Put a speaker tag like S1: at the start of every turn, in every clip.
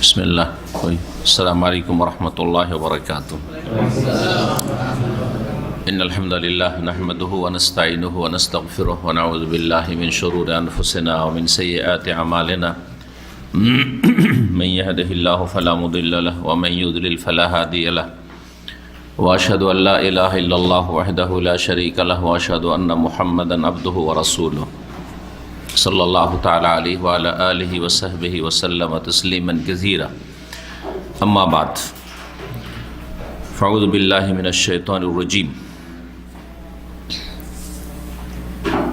S1: बिस्मिल्लाह। अस्सलामु अलैकुम वरहमतुल्लाहि वबरकातुहू। इन्नल हम्दुलिल्लाह नहमदुहु व नस्तईनुहु व नस्तगफिरुहु व नऊज़ु बिल्लाहि मिन शुरूरि अनफुसिना व मिन सय्यिआति अमालिना। मन यहदिहिल्लाहु फला मुदिल्ल लहु व मन युद्लिल फला हादिय लहु। व अशहदु अन ला इलाहा इल्लल्लाह वहदहु ला शरीका लहु व अशहदु अन्ना मुहम्मदन अब्दुहु व रसूलुहु सल्लल्लाहु तआला अलैहि व अला आलिहि व सहबिहि व सल्लम तस्लीमन कसीरा। अम्मा बाद, फ़अऊज़ु बिल्लाहि मिनश शैतानिर रजीम।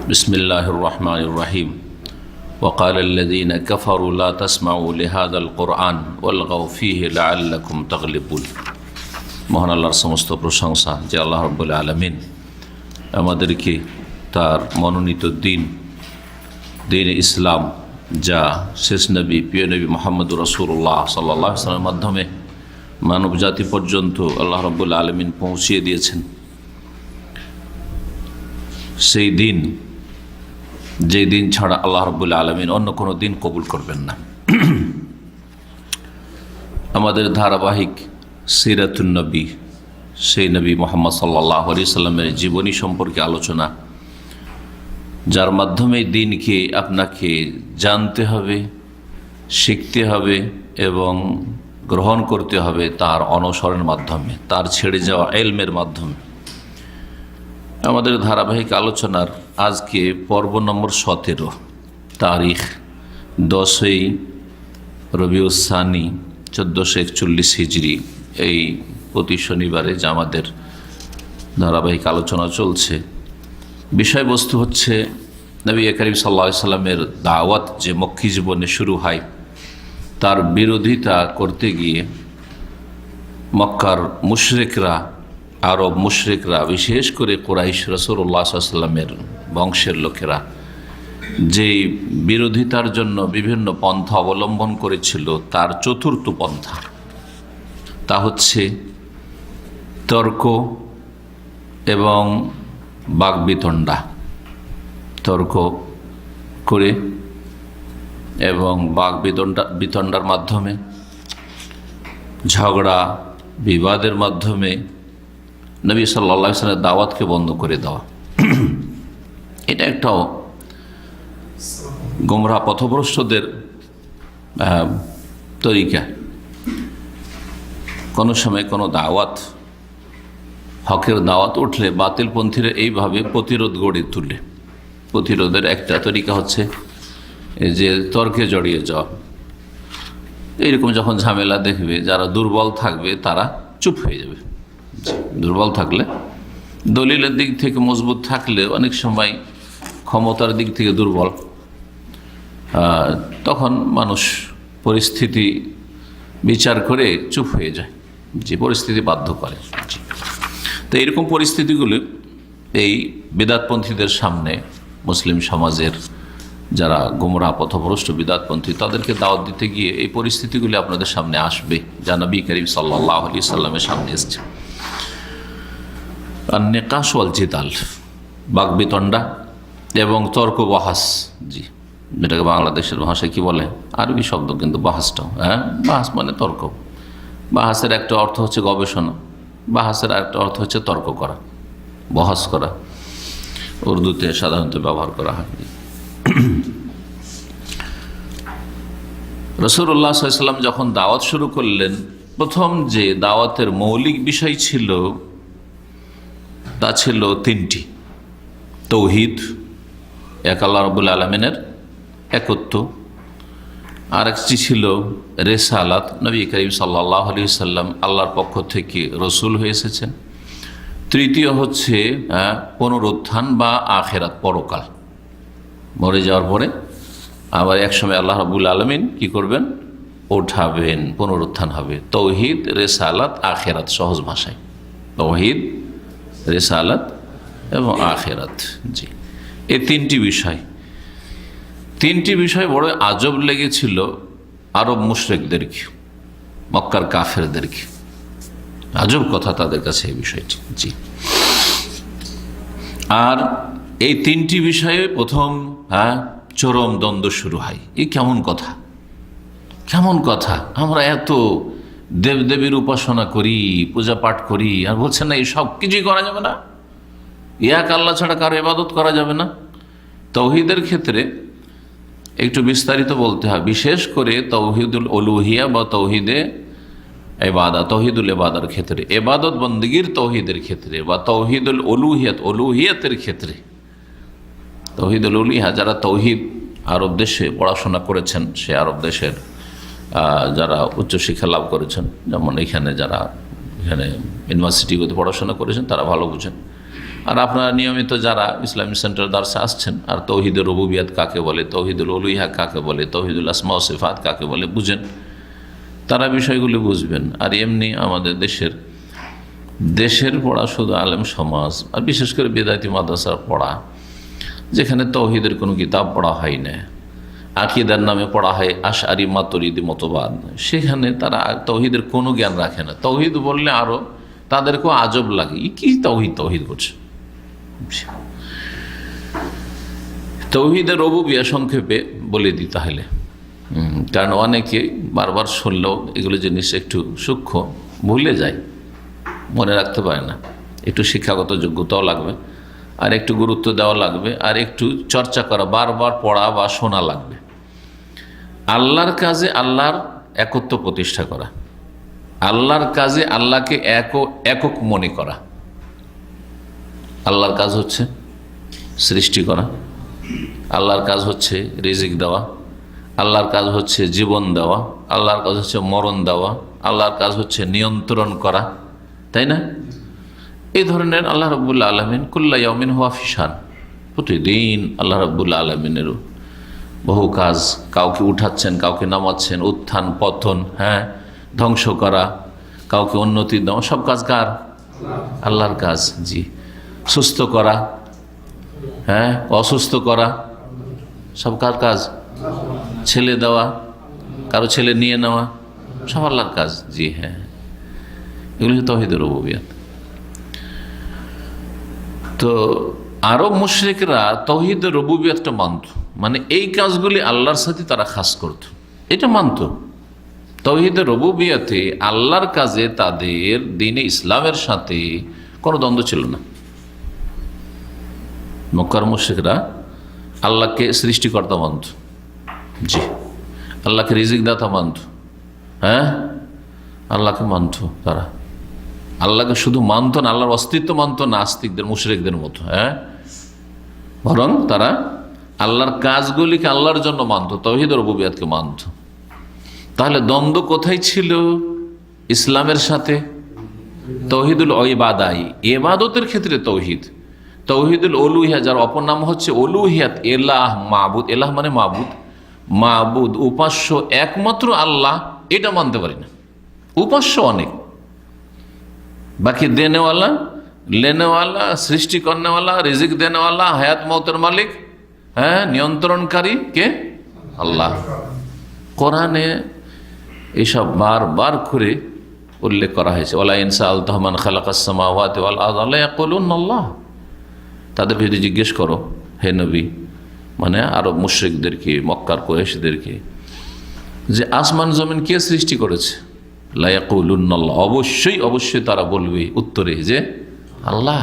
S1: बिस्मिल्लाहिर रहमानिर रहीम। वक़ालल्लज़ीना कफ़रू ला तस्मऊ लिहाज़ल क़ुरआन वल्ग़ौ फ़ीहि लअल्लकुम तग़लिबून। মহান আল্লাহর সমস্ত প্রশংসা যে আল্লাহ রাব্বুল আলামিন আমাদেরকে তার মনোনীত দিন ইসলাম, যা শেষ নবী প্রিয় নবী মুহাম্মদুর রাসূলুল্লাহ সাল্লাল্লাহু আলাইহি ওয়াসাল্লামের মাধ্যমে মানব জাতি পর্যন্ত আল্লাহ রাব্বুল আলামিন পৌঁছিয়ে দিয়েছেন, সেই দিন, যে দিন ছাড়া আল্লাহ রাব্বুল আলামিন অন্য কোনো দিন কবুল করবেন না। আমাদের ধারাবাহিক সিরাতুন নবী, সেই নবী মুহাম্মদ সাল্লাল্লাহু আলাইহি সাল্লামের জীবনী সম্পর্কে আলোচনা, যার মাধ্যমে দিনকে আপনাকে জানতে হবে, শিখতে হবে এবং গ্রহণ করতে হবে তার অনুসরণের মাধ্যমে, তার ছেড়ে যাওয়া ইলমের মাধ্যমে। আমাদের ধারাবাহিক আলোচনার আজকে পর্ব নম্বর 17, তারিখ 10ই রবিউস সানি 1441 হিজরি। এই প্রতি শনিবারে যা আমাদের ধারাবাহিক আলোচনা চলছে, বিষয়বস্তু হচ্ছে নবী করিম সাল্লাল্লাহু আলাইহি সাল্লামের দাওয়াত যে মক্কি জীবনে শুরু হয়, তার বিরোধিতা করতে গিয়ে মক্কার মুশরিকরা, আরব মুশরিকরা, বিশেষ করে কুরাইশ, রাসূলুল্লাহ সাল্লাল্লাহু আলাইহি সাল্লামের বংশের লোকেরা যেই বিরোধিতার জন্য বিভিন্ন পন্থা অবলম্বন করেছিল, তার চতুর্থ পন্থা, তা হচ্ছে তর্ক এবং বাকবিতণ্ডা। তর্ক করে এবং বাকবিতণ্ডার মাধ্যমে, ঝগড়া বিবাদের মাধ্যমে নবী সাল্লাল্লাহু আলাইহি ওয়াসাল্লামের দাওয়াতকে বন্ধ করে দেওয়া। এটা একটাও গোমরাহ পথভ্রষ্টদের তরিকা। কোনো সময় কোনো দাওয়াত, হকের দাওয়াত উঠলে বাতিলপন্থীরা এইভাবে প্রতিরোধ গড়ে তুলে। প্রতিরোধের একটা তরিকা হচ্ছে এই যে তর্কে জড়িয়ে যাওয়া। এইরকম যখন ঝামেলা দেখবে, যারা দুর্বল থাকবে তারা চুপ হয়ে যাবে। দুর্বল থাকলে, দলিলের দিক থেকে মজবুত থাকলে অনেক সময় ক্ষমতার দিক থেকে দুর্বল, তখন মানুষ পরিস্থিতি বিচার করে চুপ হয়ে যায়, যে পরিস্থিতি বাধ্য করে। তো এরকম পরিস্থিতিগুলো এই বিদআতপন্থীদের সামনে, মুসলিম সমাজের যারা গোমরাহ পথভ্রষ্ট বিদআতপন্থী, তাদেরকে দাওয়াত দিতে গিয়ে এই পরিস্থিতিগুলি আপনাদের সামনে আসবে, যা নবী করিম সাল্লাল্লাহু আলাইহি সাল্লামের সামনে এসেছে। আর নিকাশ ওয়াল জিদাল, বাকবিতণ্ডা এবং তর্ক বাহাস, জি, যেটাকে বাংলাদেশের ভাষায় কি বলে, আরবি শব্দ কিন্তু বাহাসটাও, বাহাস মানে তর্ক। বাহাসের একটা অর্থ হচ্ছে গবেষণা, বাহাসের আরেকটা অর্থ হচ্ছে তর্ক করা, বহাস করা, উর্দুতে সাধারণত ব্যবহার করা হয়। রাসূলুল্লাহ সাল্লাল্লাহু আলাইহি ওয়াসাল্লাম যখন দাওয়াত শুরু করলেন, প্রথম যে দাওয়াতের মৌলিক বিষয় ছিল তা ছিল 3টি। তৌহিদ, এক আল্লাহ রাব্বুল আলামিনের একত্ব। আরেকটি ছিল রেসালাত, নবী করিম সাল্লাল্লাহু আলাইহি ওয়াসাল্লাম আল্লাহর পক্ষ থেকে রসুল হয়ে এসেছেন। তৃতীয় হচ্ছে পুনরুত্থান বা আখিরাত, পরকাল, মরে যাওয়ার পরে আবার একসময় আল্লাহ রাব্বুল আলামিন কি করবেন, ওঠাবেন, পুনরুত্থান হবে। তৌহিদ, রেসালাত, আখিরাত, সহজ ভাষায় তৌহিদ, রেসালাত এবং আখিরাত। জি, এই 3টি বিষয়, 3টি বিষয় বড় আজব লেগেছিল আরব মুশরিকদেরকে, মক্কার কাফেরদেরকে। আজব কথা তাদের কাছে এই বিষয়টি। জি, আর এই 3টি বিষয়ে প্রথম চরম দ্বন্দ্ব শুরু হয়। এ কেমন কথা? কেমন কথা, আমরা এত দেবদেবীর উপাসনা করি, পূজা পাঠ করি, আর বলছেন না এই সব কিছুই করা যাবে না, এক আল্লাহ ছাড়া কারো ইবাদত করা যাবে না। তাওহীদের ক্ষেত্রে একটু বিস্তারিত বলতে হয়, বিশেষ করে তাওহীদুল উলুহিয়া বা তাওহীদে ইবাদত, তাওহীদুল ইবাদার ক্ষেত্রে, ইবাদত বন্দেগীর তাওহীদের ক্ষেত্রে, বা তাওহীদুল উলুহিয়াতের ক্ষেত্রে। তাওহীদুল উলুহিয়া যারা তাওহীদ আরব দেশে পড়াশোনা করেছেন, সে আরব দেশের যারা উচ্চশিক্ষা লাভ করেছেন, যেমন এখানে যারা এখানে ইউনিভার্সিটিগুলোতে পড়াশোনা করেছেন তারা ভালো বুঝেন। আর আপনারা নিয়মিত যারা ইসলামী সেন্টার দার্সে আসছেন, আর তাওহীদুর রুবুবিয়াত কাকে বলে, তাওহীদুল উলুহিয়া কাকে বলে, তাওহীদুল আসমা ও সিফাত কাকে বলে বুঝেন, তারা বিষয়গুলি বুঝবেন। আর এমনি আমাদের দেশের পড়া শুধু আলেম সমাজ, আর বিশেষ করে বেদায়েতি মাদ্রাসার পড়া, যেখানে তাওহীদের কোনো কিতাব পড়া হয় না, আকীদার নামে পড়া হয় আশআরী মাতুরিদি মতবাদ, সেখানে তারা তাওহীদের কোনো জ্ঞান রাখে না। তাওহীদ বললে আরও তাদেরকেও আজব লাগে, কি তাওহীদ করছে। তাওহীদের রুবুবিয়্যাহ সংক্ষেপে বলে দিই তাহলে, কারণ অনেকে বারবার শুনলেও এগুলো জিনিস একটু সূক্ষ্ম ভুলে যায়, মনে রাখতে পারে না। একটু শিক্ষাগত যোগ্যতাও লাগবে, আর একটু গুরুত্ব দেওয়া লাগবে, আর একটু চর্চা করা, বারবার পড়া বা শোনা লাগবে। আল্লাহর কাজে আল্লাহর একত্ব প্রতিষ্ঠা করা, আল্লাহর কাজে আল্লাহকে একক মনে করা। আল্লাহর কাজ হচ্ছে সৃষ্টি করা, আল্লাহর কাজ হচ্ছে রিজিক দেওয়া, আল্লাহর কাজ হচ্ছে জীবন দেওয়া, আল্লাহর কাজ হচ্ছে মরণ দেওয়া, আল্লাহর কাজ হচ্ছে নিয়ন্ত্রণ করা, তাই না? এই ধরনের আল্লাহ রাব্বুল আলামিন কুল্লা ইয়াউমিন হুয়া ফি শান, প্রতিদিন আল্লাহ রাব্বুল আলামিনেরও বহু কাজ, কাউকে উঠাচ্ছেন, কাউকে নামাচ্ছেন, উত্থান পতন, ধ্বংস করা, কাউকে উন্নতি দেওয়া, সব কাজ কার? আল্লাহর কাজ। জি, সুস্থ করা, অসুস্থ করা, সব কার কাজ? ছেলে দেওয়া, কারো ছেলে নিয়ে নেওয়া, সব আল্লাহর কাজ। জি হ্যাঁ, এগুলো হচ্ছে তাওহীদুর রুবুবিয়্যাহ। তো আরব মুশরিকরা তাওহীদুর রুবুবিয়্যাহটা মানত, মানে এই কাজগুলি আল্লাহর সাথে তারা খাস করত, এটা মানত। তাওহীদুর রুবুবিয়্যাহতে আল্লাহর কাজে তাদের দ্বীনে ইসলামের সাথে কোনো দ্বন্দ্ব ছিল না। মক্কার মুশরিকরা আল্লাহকে সৃষ্টিকর্তা মানত, জি, আল্লাহকে রিজিক দাতা মানত, আল্লাহকে মানত। তারা আল্লাহকে শুধু মানত না, আল্লাহর অস্তিত্ব মানত না আস্তিকদের, মুশরিকদের মতো, বরং তারা আল্লাহর কাজগুলিকে আল্লাহর জন্য মানত, তাওহীদুর রুবুবিয়্যাহকে মানত। তাহলে দ্বন্দ্ব কোথায় ছিল ইসলামের সাথে? তাওহীদুল ইবাদাহ, ইবাদতের ক্ষেত্রে তাওহীদ। তাওহীদুল উলুহিয়া, যার অপর নাম হচ্ছে উলুহিয়াত, এলাহ মাবুদ, এলাহ মানে মাবুদ, মাবুদ উপাস্য একমাত্র আল্লাহ, এটা মানতে পারি না। উপাস্য অনেক, বাকি দেনেওয়ালা, লেনেওয়ালা, সৃষ্টি করনেওয়ালা, রিজিক দেনেওয়ালা, হায়াত মৌতের মালিক, নিয়ন্ত্রণকারী কে? আল্লাহ। কোরআনে এসব বারবার করে উল্লেখ করা হয়েছে, ওয়ালা ইন সাআলতা মান খালাকাস সামাওয়াতি ওয়াল আরদ লা ইয়াকুলুনা আল্লাহ। তাদেরকে যদি জিজ্ঞেস করো হে নবী, মানে আরব মুশরিকদেরকে, মক্কার কুরাইশদেরকে, যে আসমান জমিন কে সৃষ্টি করেছে, লা ইয়াকুলুনা আল্লাহ, অবশ্যই তারা বলবে উত্তরে যে আল্লাহ।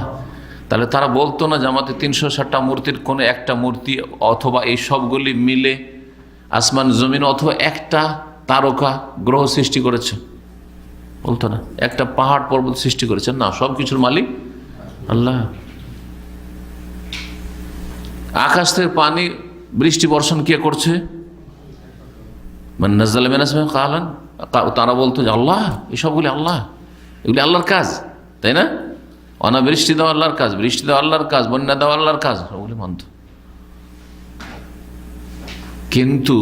S1: তাহলে তারা বলতো না জামাতে 360টা মূর্তির কোনো একটা মূর্তি অথবা এই সবগুলি মিলে আসমান জমিন অথবা একটা তারকা গ্রহ সৃষ্টি করেছে? বলতো না। একটা পাহাড় পর্বত সৃষ্টি করেছে? না, সব কিছুর মালিক আল্লাহ। আকাশ থেকে পানি বৃষ্টি বর্ষণ কে করছে? মানে নাযালা মিনাস সামাই কালান, তারা বলতো যে আল্লাহ, এসবগুলি আল্লাহ, এগুলি আল্লাহর কাজ, তাই না? অনাবৃষ্টি দেওয়া আল্লাহর কাজ, বৃষ্টি দেওয়া আল্লাহর কাজ, বন্যা দেওয়া আল্লাহর কাজ, ওগুলি মানত। কিন্তু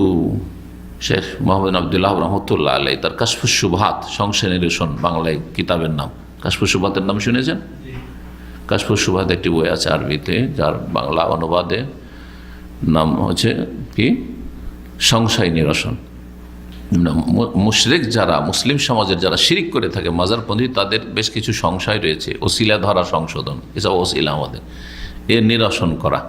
S1: শেখ মোহাম্মদ আবদুল্লাহ রহমতুল্লাহ আলাই তার কাশফুস শুবহাত, সংশয় নিরসন, বাংলায় কিতাবের নাম কাশফুস শুবহাতের নাম শুনেছেন? কাশফুস শুবহাত একটি বই আছে আরবিতে, যার বাংলা অনুবাদে নাম হচ্ছে কি সংশয় নিরসন। মুশরিক যারা, মুসলিম সমাজের যারা শিরিক করে থাকে, মাজারপন্থী, তাদের বেশ কিছু সংশয় রয়েছে, ওসিলা ধরা সংশোধন, এসব ওসিলা আমাদের এর নিরসন করা।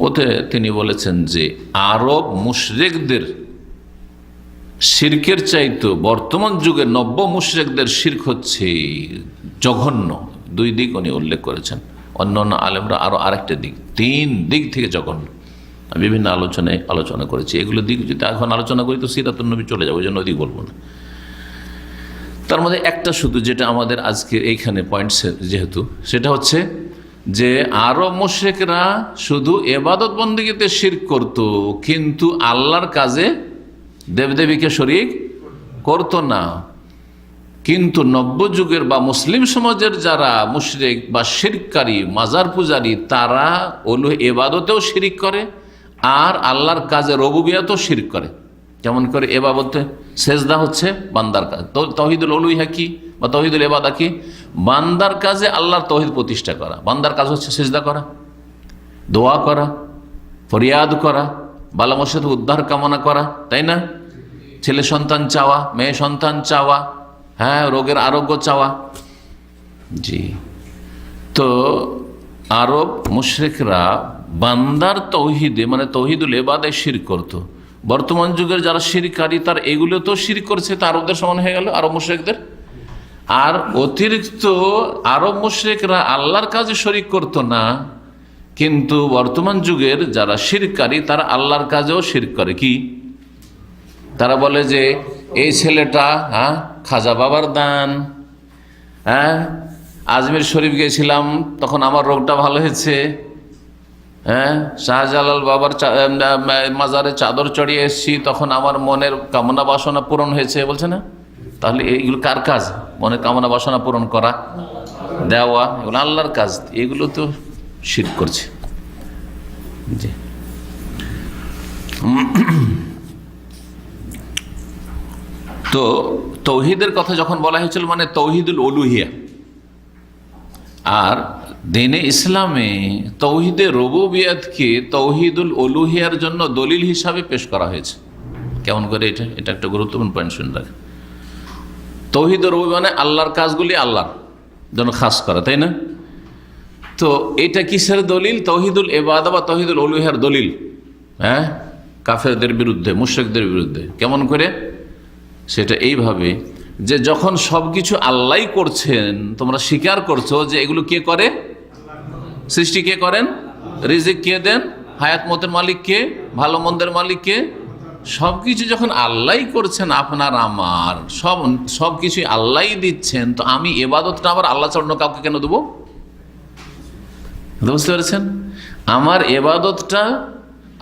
S1: ওতে তিনি বলেছেন যে আরব মুশরিকদের শিরকের চাইতো বর্তমান যুগে নব্য মুশরিকদের শিরক হচ্ছে জঘন্য। দুই দিক উনি উল্লেখ করেছেন, অন্যান্য আলেমরা আরো আরেকটা দিক, তিন দিক থেকে জঘন্য। বিভিন্ন আলোচনা করেছি, এগুলো দিক যদি এখন আলোচনা করি তো সিরাতুন নবী চলে যাবে, ওই জন্য ওদিক বলবো না। তার মধ্যে একটা শুধু যেটা আমাদের আজকে এইখানে পয়েন্ট, যেহেতু সেটা হচ্ছে যে আরব মুশরিকরা শুধু ইবাদত বন্দেগীতে শিরক করত, কিন্তু আল্লাহর কাজে দেবদেবীকে শরীক করত না। কিন্তু নব্য যুগের বা মুসলিম সমাজের যারা মুশরিক বা শিরককারী মাজার পূজারী, তারা ইবাদতেও শিরিক করে আর আল্লাহর কাজে রুবুবিয়তেও শিরক করে। যেমন করে ইবাদতে সেজদা হচ্ছে বান্দার কাজ, তাওহীদুল উলুহিয়া কি বা তাওহীদুল ইবাদা কি? বান্দার কাজে আল্লাহর তাওহীদ প্রতিষ্ঠা করা। বান্দার কাজ হচ্ছে সেজদা করা, দোয়া করা, ফরিয়াদ করা, বালা মুসিবত উদ্ধার কামনা করা, তাই না? ছেলে সন্তান চাওয়া, মেয়ে সন্তান চাওয়া, হ্যাঁ, রোগের আরোগ্য চাওয়া। জি, তো আরব মুশরিকরা বান্দার তৌহিদে মানে তৌহিদুল ইবাদায় শিরক করত। বর্তমান যুগের যারা শিরকারী তার এগুলো তো শিরক করছে, তা আরবদের সমান হয়ে গেল আরব মুশরিকদের। আর অতিরিক্ত আরব মুশরিকরা আল্লাহর কাজে শরিক করত না, কিন্তু বর্তমান যুগের যারা শিরকারী তারা আল্লাহর কাজেও শিরক করে। কি? তারা বলে যে এই ছেলেটা খাজা বাবার দান, হ্যাঁ, আজমির শরীফ গিয়েছিলাম তখন আমার রোগটা ভালো হয়েছে, হ্যাঁ, শাহজালাল বাবার মাজারে চাদর চড়িয়ে এসেছি তখন আমার মনের কামনা বাসনা পূরণ হয়েছে, বলছে না? তাহলে এইগুলো কার কাজ? মনের কামনা বাসনা পূরণ করা, দেওয়া, এগুলো আল্লাহর কাজ। এগুলো তো শিরক করছে। জি, তো তৌহিদের কথা যখন বলা হয়েছিল মানে তৌহিদুল উলুহিয়া, আর দ্বীনে ইসলামে তৌহিদে রুবুবিয়তকে তৌহিদুল উলুহিয়ার জন্য দলিল হিসাবে পেশ করা হয়েছে। কেমন করে? এটা একটা গুরুত্বপূর্ণ পয়েন্ট শুনে রাখেন। তৌহিদুল রুবুবিয়ত মানে আল্লাহর কাজগুলি আল্লাহর জন্য খাস করা, তাই না? তো এটা কিসের দলিল? তৌহিদুল ইবাদা বা তৌহিদুল উলুহিয়ার দলিল, হ্যাঁ, কাফেরদের বিরুদ্ধে, মুশরিকদের বিরুদ্ধে। কেমন করে? সেটা এইভাবে যে যখন সবকিছু আল্লাহ করছেন, তোমরা স্বীকার করছো যে এগুলো কে করে? সৃষ্টি কে করেন? রিজিক কে দেন? হায়াত মতের মালিক কে? ভালো মন্দের মালিক কে? সবকিছু যখন আল্লাহ করছেন, আপনার আমার সবকিছু আল্লাহ দিচ্ছেন, তো আমি ইবাদতটা আবার আল্লাহ ছাড়া অন্য কাউকে কেন দেবো? বুঝতে পেরেছেন? আমার ইবাদতটা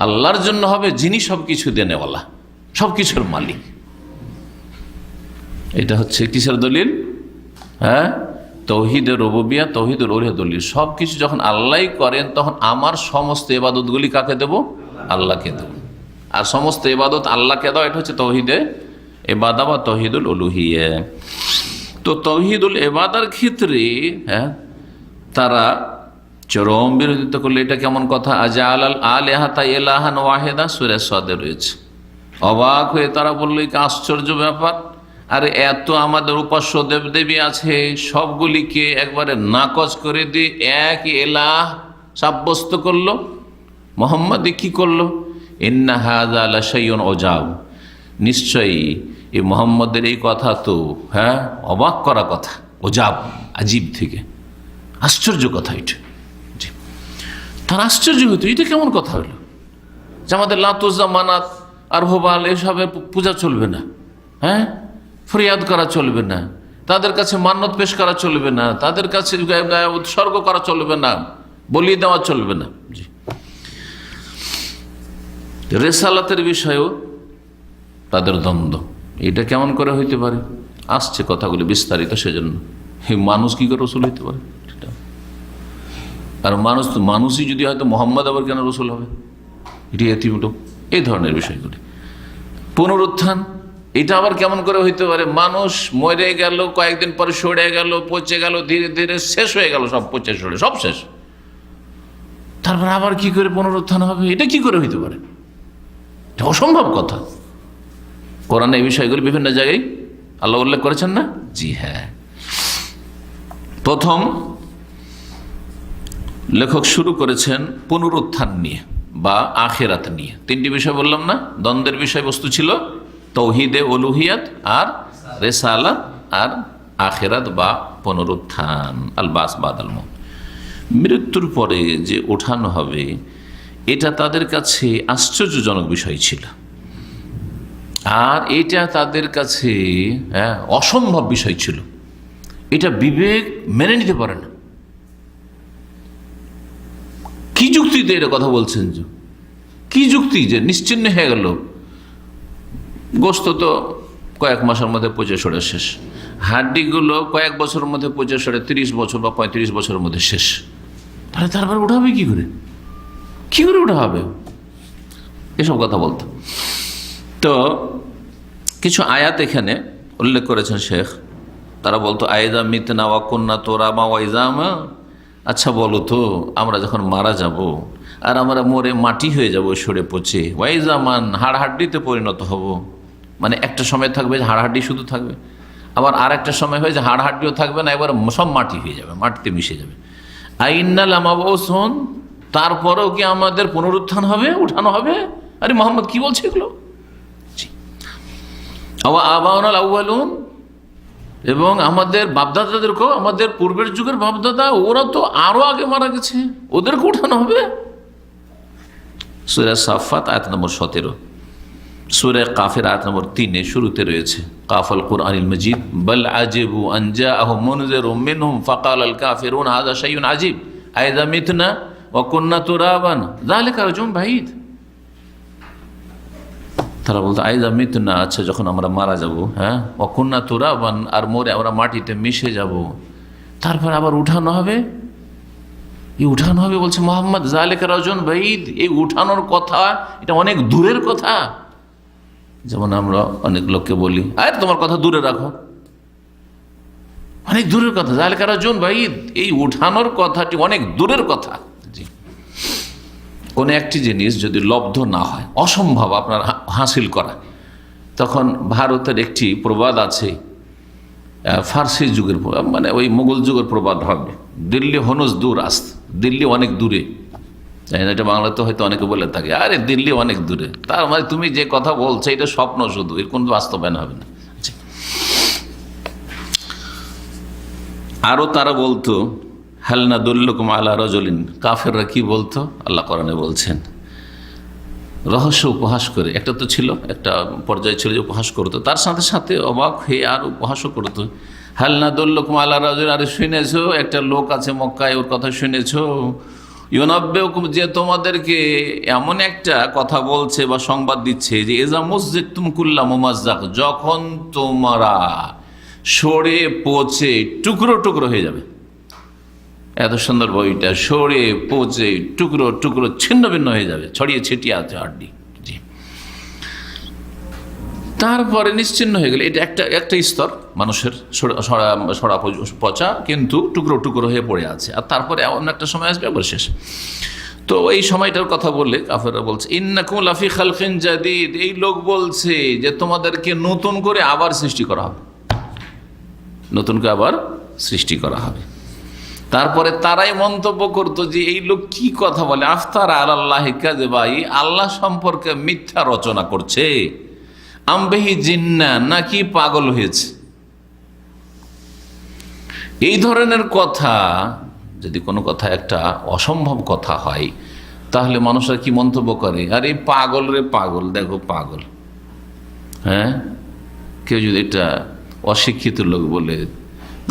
S1: আল্লাহর জন্য হবে, যিনি সবকিছু দেনেওয়ালা, সবকিছুর মালিক। এটা হচ্ছে কিসের দলিল? হ্যাঁ, তৌহিদের রুবুবিয়্যাহ, তৌহিদুল উলুহিয়্যাহ দলিল। সবকিছু যখন আল্লাহ করেন তখন আমার সমস্ত ইবাদতগুলি কাকে দেব? আল্লাহকে দেব। আর সমস্ত ইবাদত আল্লাহকে দাও, এটা হচ্ছে তৌহিদে ইবাদা বা তৌহিদুল উলুহিয়্যাহ। তো তৌহিদুল ইবাদার ক্ষেত্রে হ্যাঁ তারা চরম বিরোধিতা করলে। এটা কেমন কথা? আজাল আলিহাতা ইলাহান ওয়াহিদা, সূরা সাদে রয়েছে। অবাক হয়ে তারা বলল, কি আশ্চর্য ব্যাপার! আরে এত আমাদের উপাস্য দেবদেবী আছে, সবগুলিকে একবারে নাকচ করে দিয়ে এক এলাহ সাব্যস্ত করলো। মোহাম্মদ কি করলো? ইন্না হাযা লাশাইউন উজাব, নিশ্চয়ই এই মোহাম্মদের এই কথা তো হ্যাঁ অবাক করা কথা, উজাব, আজীব থেকে আশ্চর্য কথা। এটা তার আশ্চর্য হইতো, এটা কেমন কথা হলো যে আমাদের লাত উজ্জা মানাত আর হোবাল এসবের পূজা চলবে না, হ্যাঁ, ফরিয়াদ করা চলবে না, তাদের কাছে মান্নত পেশ করা চলবে না, তাদের কাছে উৎসর্গ করা চলবে না, বলি দেওয়া চলবে না। জি, রেসালাতের বিষয়েও তাদের দ্বন্দ্ব। এটা কেমন করে হইতে পারে? আসছে কথাগুলি বিস্তারিত, সেজন্য মানুষ কি করে রসুল হইতে পারে? আর মানুষই যদি হয়তো মোহাম্মদ আবার কেন রসুল হবে? এটি এতিমূলক, এই ধরনের বিষয়গুলি। পুনরুত্থান, এটা আবার কেমন করে হইতে পারে? মানুষ মরে গেল, কয়েকদিন পরে সরে গেল, পচে গেল, ধীরে ধীরে শেষ হয়ে গেল, সব পচে সরে সব শেষ, তারপর আবার কি করে পুনরুত্থান হবে? এটা কি করে হইতে পারে? এটা অসম্ভব কথা। কোরআনে এই বিষয়গুলি বিভিন্ন জায়গায় আল্লাহ উল্লেখ করেছেন না? জি হ্যাঁ। প্রথম লেখক শুরু করেছেন পুনরুত্থান নিয়ে বা আখিরাত নিয়ে। তিনটি বিষয় বললাম না? দ্বন্দ্বের বিষয়বস্তু ছিল তৌহিদে উলুহিয়াত আর রিসালাত আর আখিরাত বা পুনরুত্থান, আল বাস বাদাল মউত, মৃত্যুর পরে যে ওঠানো হবে, এটা তাদের কাছে আশ্চর্যজনক বিষয় ছিল। আর এটা তাদের কাছে অসম্ভব বিষয় ছিল, এটা বিবেক মেনে নিতে পারে না। কি যুক্তিতে এটা কথা বলছেন? কি যুক্তি যে নিশ্চিহ্ন হয়ে গেল? গোস্ত তো কয়েক মাসের মধ্যে পচে সরে শেষ, হাড্ডিগুলো কয়েক বছরের মধ্যে পচে সরে 30 বছর বা 35 বছরের মধ্যে শেষ। তাহলে তারপর ওঠা হবে কি করে? কি করে ওঠা হবে? এসব কথা বলতো। তো কিছু আয়াত এখানে উল্লেখ করেছেন শেখ। তারা বলতো আইদা মিতনা ওয়া কুন্না তুরাবা ওয়া ইজামা, আচ্ছা বলো তো, আমরা যখন মারা যাব আর আমরা মরে মাটি হয়ে যাব, সরে পচে, ওয়াইজামান হাড়হাড্ডিতে পরিণত হব, মানে একটা সময় থাকবে যে হাড়হাড্ডি শুধু থাকবে, আবার আর একটা সময় হয় যে হাড়হাড্ডিও থাকবে না, এবার সব মাটি হয়ে যাবে, মাটিতে মিশে যাবে। আইন্নাল আমাবউসুন, তারপরেও কি আমাদের পুনরুত্থান হবে, উঠানো হবে? আরে মোহাম্মদ কি বলছে এগুলো? আবাউনাল আউয়ালুন, এবং আমাদের বাপদাদাদেরকেও, আমাদের পূর্বের যুগের বাপদাদা, ওরা তো আরো আগে মারা গেছে, ওদেরকে উঠানো হবে। সূরা সাফফাত আয়াত নম্বর 17, সূরা কাফির আয়াত নম্বর 3 শুরুতে রয়েছে কাফাল কুরআনিল মাজিদ বাল আজিবু আন জাআহুম মুনযিরুম মিনহুম ফাকালাল কাফিরুন হাযা শাইউন আজিব আইযা মিতনা ওয়া কুন্না তুরাবান যালিকা রাজুম বাঈদ। তারা বলতো আইযা মিতনা, আচ্ছা যখন আমরা মারা যাব, হ্যাঁ, ওয়া কুন্না তুরাবান, আর মরে আমরা মাটিতে মিশে যাব, তারপর আবার উঠানো হবে। এই উঠানো হবে বলছে মোহাম্মদ, যালিকা রাজুম বাঈদ, এই উঠানোর কথা এটা অনেক দূরের কথা। যেমন আমরা অনেক লোককে বলি, আরে তোমার কথা দূরে রাখো, অনেক দূরের কথা। যালিকা রাজুম বাঈদ, এই উঠানোর কথাটি অনেক দূরের কথা। জি, কোন একটি জিনিস যদি লব্ধ না হয়, অসম্ভব আপনার হাসিল করা, তখন ভারতের একটি প্রবাদ আছে, ফার্সি যুগের, মানে ওই মুঘল যুগের প্রবাদ হবে, দিল্লি হনুস দূর আস্ত, দিল্লি অনেক দূরে। এটা বাংলাতে হয়তো অনেকে বলে থাকে, আরে দিল্লি অনেক দূরে, তার মানে তুমি যে কথা বলছো এটা স্বপ্ন শুধু, এর কোনো বাস্তবায়ন হবে না। আরো তারা বলতো হাল নাদুল্লুকুম আলা রাজুলিন, কাফেররা কি বলতো, আল্লাহ কোরআনে বলছেন, রহস্য উপহাস করে। একটা তো ছিল, একটা পর্যায়ে ছিল যে উপহাস করতো, তার সাথে সাথে অবাক হয়ে আর উপহাসও করতো। হাল নাদুল্লুকুম আলা রাজুলিন, আরে শুনেছো একটা লোক আছে মক্কায়, ওর কথা শুনেছো, ইউনাব্বিউকুম, যে তোমাদেরকে এমন একটা কথা বলছে বা সংবাদ দিচ্ছে যে ইযা মুযজিতুম কুল্লা মুমাজ্জাক, যখন তোমরা সরে পচে টুকরো টুকরো হয়ে যাবে। এত সুন্দর বইটা, সরে পচে টুকরো টুকরো ছিন্ন ভিন্ন হয়ে যাবে, ছড়িয়ে ছিটিয়ে আছে হাড্ডি। জি, তারপরে নিশ্চিন্ন হয়ে গেলে, এটা একটা স্তর মানুষের সরা পচা, কিন্তু টুকরো টুকরো হয়ে পড়ে আছে, আর তারপরে এমন একটা সময় আসবে আবার শেষ। তো এই সময়টার কথা বললে কাফেররা বলছে ইন্নাকুম লাফি খালকিন জাদীদ, এই লোক বলছে যে তোমাদেরকে নতুন করে আবার সৃষ্টি করা হবে, নতুন করে আবার সৃষ্টি করা হবে। তারপরে তারাই মন্তব্য করতো যে এই লোক কি কথা বলে, আফতারা আলাল্লাহি কাযিবা, আল্লাহ সম্পর্কে মিথ্যা রচনা করছে, আমবিহি জিন্না, নাকি পাগল হয়েছে। এই ধরনের কথা, যদি কোনো কথা একটা অসম্ভব কথা হয়, তাহলে মানুষরা কি মন্তব্য করে, আরে পাগল রে পাগল, দেখো পাগল। হ্যাঁ, কেউ যদি এটা অশিক্ষিত লোক বলে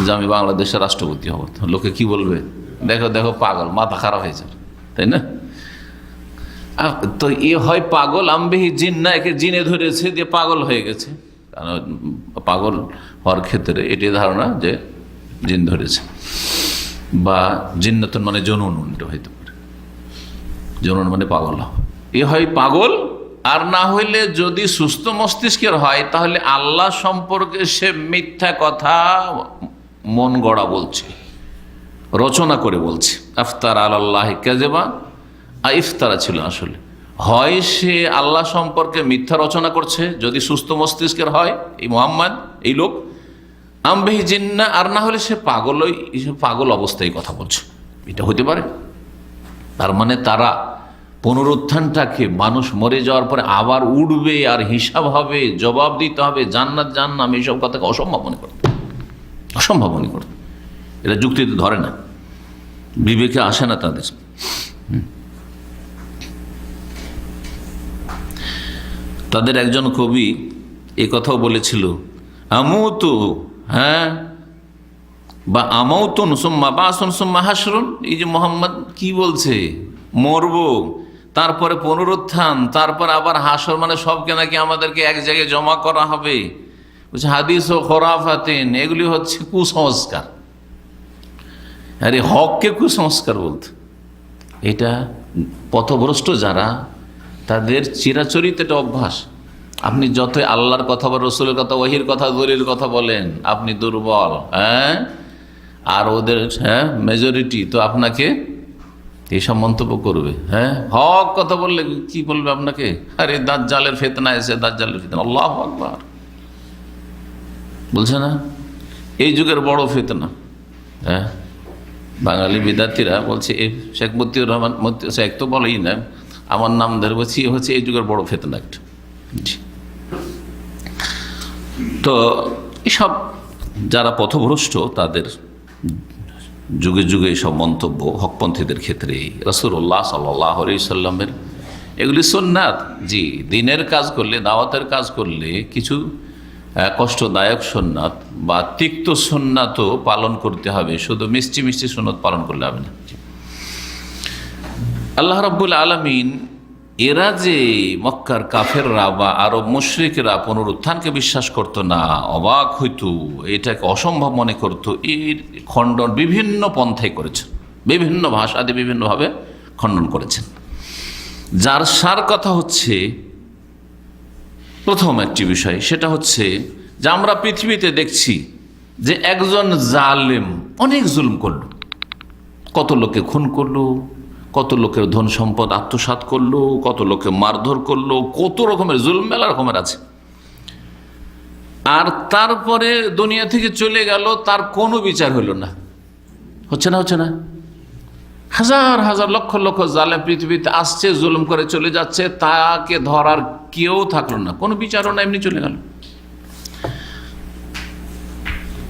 S1: যে আমি বাংলাদেশের রাষ্ট্রপতি হব, লোকে কি বলবে, দেখো দেখো পাগল, মাথা খারাপ হয়েছে, তাই না? তো এ হয় পাগল, আমবিহি জিন্না, একে জিনে ধরেছে দিয়ে পাগল হয়ে গেছে। কারণ পাগল হওয়ার ক্ষেত্রে এটি ধারণা যে জিন ধরেছে, বা জিন্নাতুন মানে জনুন, এটা হইতে পারে, জনুন মানে পাগল। এ হয় পাগল, আর না হইলে যদি সুস্থ মস্তিষ্কের হয় তাহলে আল্লাহ সম্পর্কে সে মিথ্যা কথা মন গড়া বলছে, রচনা করে বলছে। আফতার আলাল্লাহি কাযিবা, ইফতারা ছিল আসলে, হয় সে আল্লাহ সম্পর্কে মিথ্যা রচনা করছে যদি সুস্থ মস্তিষ্কের হয় এই মুহাম্মদ, এই লোক, আমবিহি জিন্না, আর না হলে সে পাগল অবস্থায় কথা বলছে, এটা হতে পারে। তার মানে তারা পুনরুত্থানটাকে, মানুষ মরে যাওয়ার পরে আবার উঠবে আর হিসাব হবে, জবাব দিতে হবে, জান্নাত জাহান্নাম, এইসব কথাকে অসম্ভব মনে করত, অসম্ভব মনে করত। এটা যুক্তিতে ধরে না, বিবেকে আসে না তাদের। তাদের একজন কবি এ কথাও বলেছিল, আমুতু, হ্যাঁ, বা আমাউতুন সুম্মা বাসুন সুম্মা হাসরুন। এই যে মোহাম্মদ কি বলছে, মরব, তারপরে পুনরুত্থান, তারপর আবার হাসর, মানে সবকে নাকি আমাদেরকে এক জায়গায় জমা করা হবে। বলছে হাদিস ও খোরাফাতিন, এগুলি হচ্ছে কুসংস্কার। আরে হককে কুসংস্কার বলতে, এটা পথভ্রষ্ট যারা, তাদের চিরাচরিত এটা অভ্যাস। আপনি যতই আল্লাহর কথা বা রসুলের কথা, ওহির কথা, দলিলের কথা বলেন, আপনি দুর্বল, হ্যাঁ, আর ওদের মেজরিটি তো আপনাকে এইসব মন্তব্য করবে। হ্যাঁ, হক কথা বললে কি বলবে আপনাকে, আরে দাজ্জালের ফিতনা এসে, দাজ্জালের ফিতনা, আল্লাহু আকবার বলছে না, এই যুগের বড় ফিতনা। হ্যাঁ, বাঙালি বিদ্যার্থীরা বলছে, এই শেখ মতিউর রহমান, শেখ তো বলেই না, আমার নাম ধরে বলছি, হচ্ছে এই যুগের বড় ফিতনা একটা। তো এসব যারা পথভ্রষ্ট, তাদের যুগে যুগে সব মন্তব্য হকপন্থীদের ক্ষেত্রে। রাসূলুল্লাহ সাল্লাল্লাহু আলাইহি সাল্লামের এগুলি সুন্নাত। জি, দিনের কাজ করলে, দাওয়াতের কাজ করলে কিছু কষ্টদায়ক সুন্নাত বা তিক্ত সুন্নাতও পালন করতে হবে, শুধু মিষ্টি মিষ্টি সুন্নাত পালন করলে হবে না। আল্লাহ রাব্বুল আলামিন এরা যে মক্কার কাফেররা বা আরব মুশরিকরা পুনরুত্থানকে বিশ্বাস করত না, অবাক হইতো, এটাকে অসম্ভব মনে করত, এর খণ্ডন বিভিন্ন পন্থায় করেছেন, বিভিন্ন ভাষাতে বিভিন্নভাবে খণ্ডন করেছেন। যার সার কথা হচ্ছে, প্রথম একটি বিষয়, সেটা হচ্ছে যে আমরা পৃথিবীতে দেখছি যে একজন জালেম অনেক জুলুম করলো, কত লোকে খুন করলো, কত লোকের ধন সম্পদ আত্মসাৎ করলো, কত লোকে মারধর করলো, কত রকমের জুলুম মেলা রকমের আছে। আর তারপরে দুনিয়া থেকে চলে গেল, তার কোনো বিচার হলো না। হচ্ছে না, হচ্ছে না? হাজার হাজার লক্ষ লক্ষ জালেম পৃথিবীতে আসছে, জুলুম করে চলে যাচ্ছে, তাকে ধরার কেউ থাকলো না, কোনো বিচারও না, এমনি চলে গেল।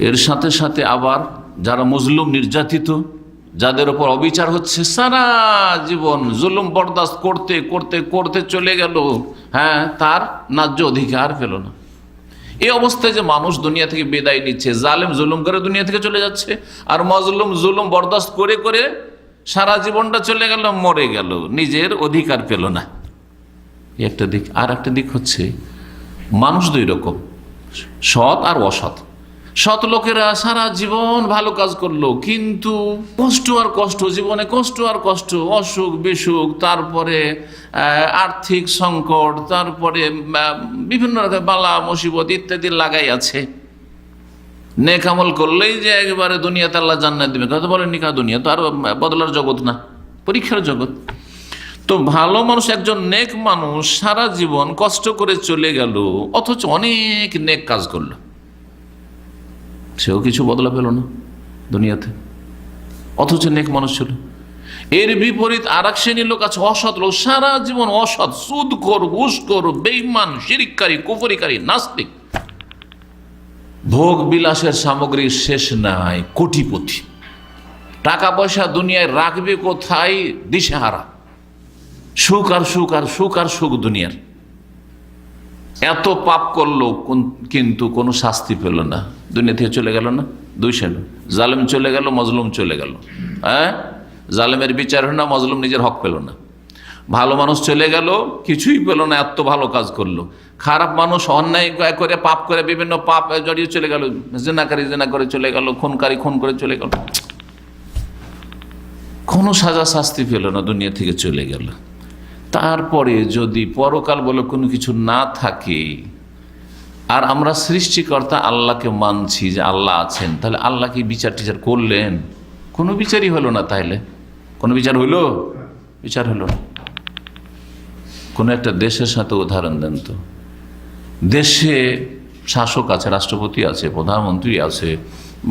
S1: এর সাথে সাথে আবার যারা মজলুম, নির্যাতিত, যাদের ওপর অবিচার হচ্ছে, সারা জীবন জুলুম বরদাস্ত করতে করতে করতে চলে গেল, হ্যাঁ, তার ন্যায্য অধিকার পেল না। এই অবস্থায় যে মানুষ দুনিয়া থেকে বিদায় নিচ্ছে, জালেম জুলুম করে দুনিয়া থেকে চলে যাচ্ছে, আর মজলুম জুলুম বরদাস্ত করে করে সারা জীবনটা চলে গেল, মরে গেল, নিজের অধিকার পেল না। একটা দিক। আর একটা দিক হচ্ছে মানুষ দুই রকম, সৎ আর অসৎ। সৎ লোকেরা সারা জীবন ভালো কাজ করলো, কিন্তু কষ্ট আর কষ্ট, জীবনে কষ্ট আর কষ্ট, অসুখ বিসুখ, তারপরে আর্থিক সংকট, তারপরে বিভিন্ন রকম বালা মুসিবত ইত্যাদি লাগাই আছে। নেক আমল করলেই যে একেবারে দুনিয়াতে আল্লাহ জান্নাত দিবে কথা বলেননি, কা দুনিয়া তো আর বদলার জগৎ না, পরীক্ষার জগৎ। তো ভালো মানুষ, একজন নেক মানুষ সারা জীবন কষ্ট করে চলে গেল, অথচ অনেক নেক কাজ করলো, সেও কিছু বদলা পেল না দুনিয়াতে, অথচ নেক মানুষ ছিল। এর বিপরীত আর এক শ্রেণীর লোক আছে, অসৎ লোক, সারা জীবন অসৎ, সুদখোর, ঘুষখোর, বেঈমান, শিরককারী, কুফরিকারী, নাস্তিক, ভোগ বিলাসের সামগ্রী শেষ নাই, কোটিপতি, টাকা পয়সা দুনিয়ায় রাখবে কোথায়, দিশেহারা, সুখ আর সুখ আর সুখ আর সুখ দুনিয়ার। এত পাপ করলো কিন্তু কোনো শাস্তি পেল না, দুনিয়া থেকে চলে গেল না। দুই শ্রেণী, জালেম চলে গেল, মজলুম চলে গেল। হ্যাঁ, জালেমের বিচার হলো না, মজলুম নিজের হক পেল না। ভালো মানুষ চলে গেল, কিছুই পেল না, এত ভালো কাজ করলো। খারাপ মানুষ অন্যায় করে, পাপ করে, বিভিন্ন পাপ জড়িয়ে চলে গেল, জিনাকারী জিনা করে চলে গেল, খুনকারী খুন করে চলে গেল, কোনো সাজা শাস্তি পেল না, দুনিয়া থেকে চলে গেল। তারপরে যদি পরকাল বলে কোনো কিছু না থাকে, আর আমরা সৃষ্টিকর্তা আল্লাহকে মানছি যে আল্লাহ আছেন, তাহলে আল্লাহ কি বিচার টিচার করলেন? কোনো বিচারই হলো না। তাইলে কোনো বিচার হইল? বিচার হলো না। কোনো একটা দেশের সাথে উদাহরণ দেন তো, দেশে শাসক আছে, রাষ্ট্রপতি আছে, প্রধানমন্ত্রী আছে,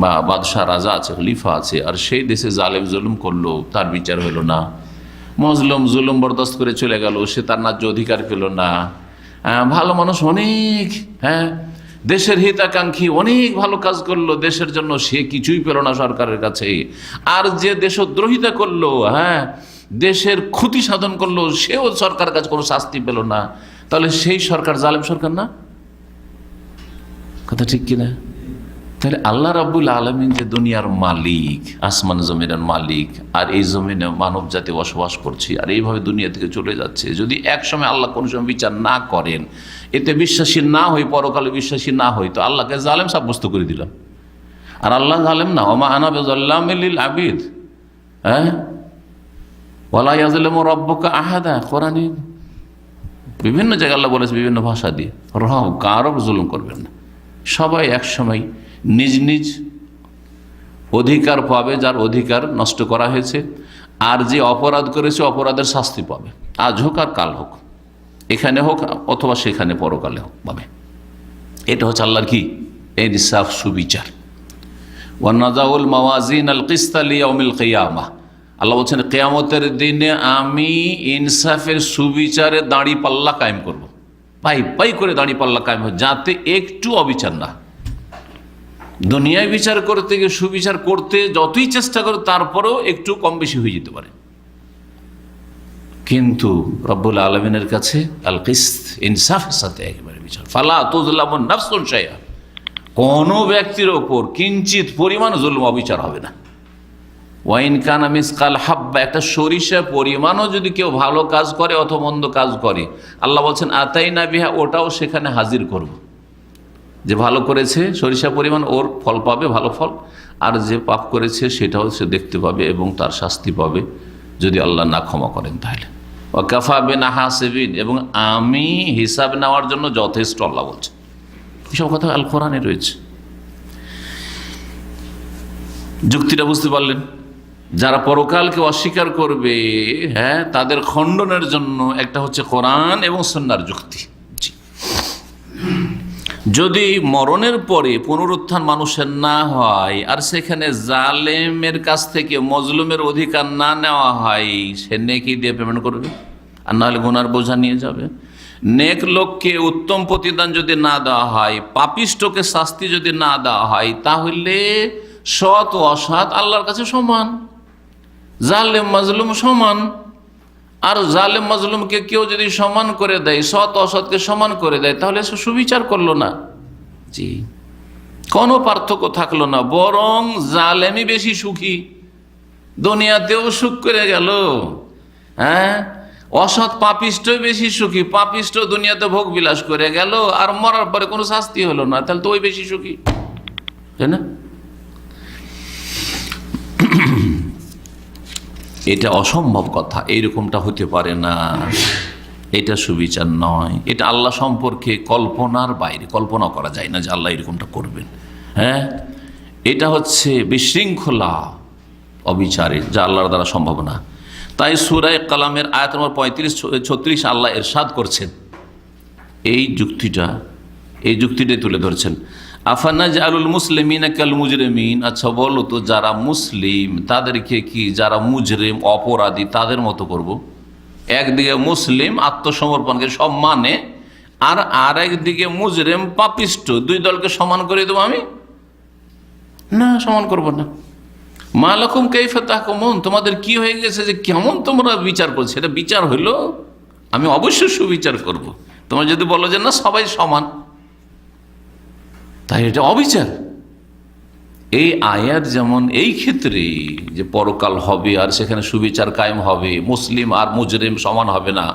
S1: বা বাদশাহ রাজা আছে, খলিফা আছে, আর সেই দেশে জালেম জুলুম করলো, তার বিচার হলো না। মজলুম জুলুম বরদাস্ত করে চলে গেল, সে তার ন্যায্য অধিকার পেল না। ভালো মানুষ অনেক, দেশের হিতাকাঙ্ক্ষী অনেক ভালো কাজ করলো দেশের জন্য, সে কিছুই পেল না সরকারের কাছে। আর যে দেশদ্রোহিতা করলো, দেশের ক্ষতি সাধন করলো, সেও সরকারের কাছে কোনো শাস্তি পেল না। তাহলে সেই সরকার জালেম সরকার না? কথা ঠিক কিনা? তাহলে আল্লাহ রাব্বুল আলামিন যে দুনিয়ার মালিক, আসমান জমিনের মালিক, আর এই জমিনে মানব জাতি বসবাস করছে আর এইভাবে দুনিয়া থেকে চলে যাচ্ছে, যদি এক সময় আল্লাহ কোন সময় বিচার না করেন, এতে বিশ্বাসী না হই, পরকালে বিশ্বাসী না হই, তো আল্লাহকে জালেম সাব্যস্ত করে দিলাম। আর আল্লাহ জালেম না। ওমা আনা বিযাল্লামিল লিল আবিদ, ওয়ালা ইয়াযলিমু রাব্বুকা আহাদা। কোরআনে বিভিন্ন জায়গায় আল্লাহ বলেছে বিভিন্ন ভাষা দিয়ে, রব কারও জুলুম করবেন না। সবাই এক সময় নিজ নিজ অধিকার পাবে, যার অধিকার নষ্ট করা হয়েছে, আর যে অপরাধ করেছে অপরাধের শাস্তি পাবে, আজ হোক আর কাল হোক, এখানে হোক অথবা সেখানে পরকালে হোক পাবে। এটা হচ্ছে আল্লাহর কি ইনসাফ, সুবিচার। ওয়ানাযাউল মাওয়াজিন আল কিসতা লিয়াউমিল কিয়ামাহ, আল্লাহ বলছেন কিয়ামতের দিনে আমি ইনসাফের সুবিচারে দাঁড়ি পাল্লা কায়েম করব, পাই পাই করে দাঁড়ি পাল্লা কায়েম হবে, যাতে একটু অবিচার না। দুনিয়ায় বিচার করতে গিয়ে সুবিচার করতে যতই চেষ্টা করে তারপরেও একটু কম বেশি হয়ে যেতে পারে, কিন্তু রব্বুল আলামিনের কাছে আল কিসত, ইনসাফের সাথে একেবারে বিচার। ফালা তুযলামু নাফসুন শাইআ, কোনো ব্যক্তির ওপর কিঞ্চিত পরিমাণ জুলুম অবিচার হবে না। ওয়াইন কানা মিসকাল হাব্বা, একটা সরিষা পরিমাণও যদি কেউ ভালো কাজ করে অথবা মন্দ কাজ করে, আল্লাহ বলছেন আতাইনা বিহা, ওটাও সেখানে হাজির করব। যে ভালো করেছে সরিষা পরিমাণ ওর ফল পাবে, ভালো ফল, আর যে পাপ করেছে সেটাও সে দেখতে পাবে এবং তার শাস্তি পাবে যদি আল্লাহ না ক্ষমা করেন। তাহলে ওয়াকাফা বিনা হাসিবিন, এবং আমি হিসাব নেওয়ার জন্য যথেষ্ট, আল্লাহ বলছে। এসব কথা আল কোরআনে রয়েছে। যুক্তিটা বুঝতে পারলেন? যারা পরকালকে অস্বীকার করবে, তাদের খণ্ডনের জন্য একটা হচ্ছে কোরআন এবং সুন্নাহর যুক্তি। যদি মরণের পরে পুনরুত্থান মানুষের না হয় আর সেখানে জালেমের কাছ থেকে মজলুমের অধিকার না নেওয়া হয়, সে নেকি দিয়ে পেমেন্ট করবে, আর নাহলে গুনার বোঝা নিয়ে যাবে। নেক লোককে উত্তম প্রতিদান যদি না দেওয়া হয়, পাপিষ্ঠকে শাস্তি যদি না দেওয়া হয়, তাহলে সৎ ও অসৎ আল্লাহর কাছে সমান, জালেম মাজলুম সমান। আর জালেম মাজলুমকে কেউ যদি সমান করে দেয়, সৎ অসৎকে সমান করে দেয়, তাহলে সে সুবিচার করলো না। জি, কোনো পার্থক্য থাকলো না, বরং জালেমই বেশি সুখী, দুনিয়াতেও সুখ করে গেল। অসৎ পাপিষ্ঠই বেশি সুখী, পাপিষ্ঠ দুনিয়াতে ভোগ বিলাস করে গেল, আর মরার পরে কোনো শাস্তি হলো না, তাহলে তো ওই বেশি সুখী, তাই না? এটা অসম্ভব কথা, এইরকমটা হতে পারে না, এটা সুবিচার নয়। এটা আল্লাহ সম্পর্কে কল্পনার বাইরে, কল্পনা করা যায় না যে আল্লাহ এরকমটা করবেন। এটা হচ্ছে বিশৃঙ্খলা, অবিচারের, যা আল্লাহর দ্বারা সম্ভব না। তাই সূরা কালামের আয়াত নম্বর 35-36 আল্লাহ ইরশাদ করছেন, এই যুক্তিটাই তুলে ধরছেন। আফানাজআলুল মুসলিমিনা কাল মুজরিমিন, আচ্ছা বলো তো যারা মুসলিম তাদেরকে কি যারা মুজরিম অপরাধী তাদের মতো করব? একদিকে মুসলিম আত্মসমর্পণকে সম্মানে, আর আরেকদিকে মুজরিম পাপিষ্ঠ, দুই দলকে সমান করে দেবো আমি? না, সমান করব না। মা লাকুম কাইফা তাহকুমুন, তোমাদের কি হয়ে গেছে যে কেমন তোমরা বিচার করছো? এটা বিচার হইল? আমি অবশ্যই সুবিচার করব। তোমরা যদি বলো যে না সবাই সমান, তাই এটা অবিচার। এই আয়াত যেমন এই ক্ষেত্রে যে পরকাল হবে আর সেখানে সুবিচার কায়েম হবে, মুসলিম আর মুজরিম সমান হবে না,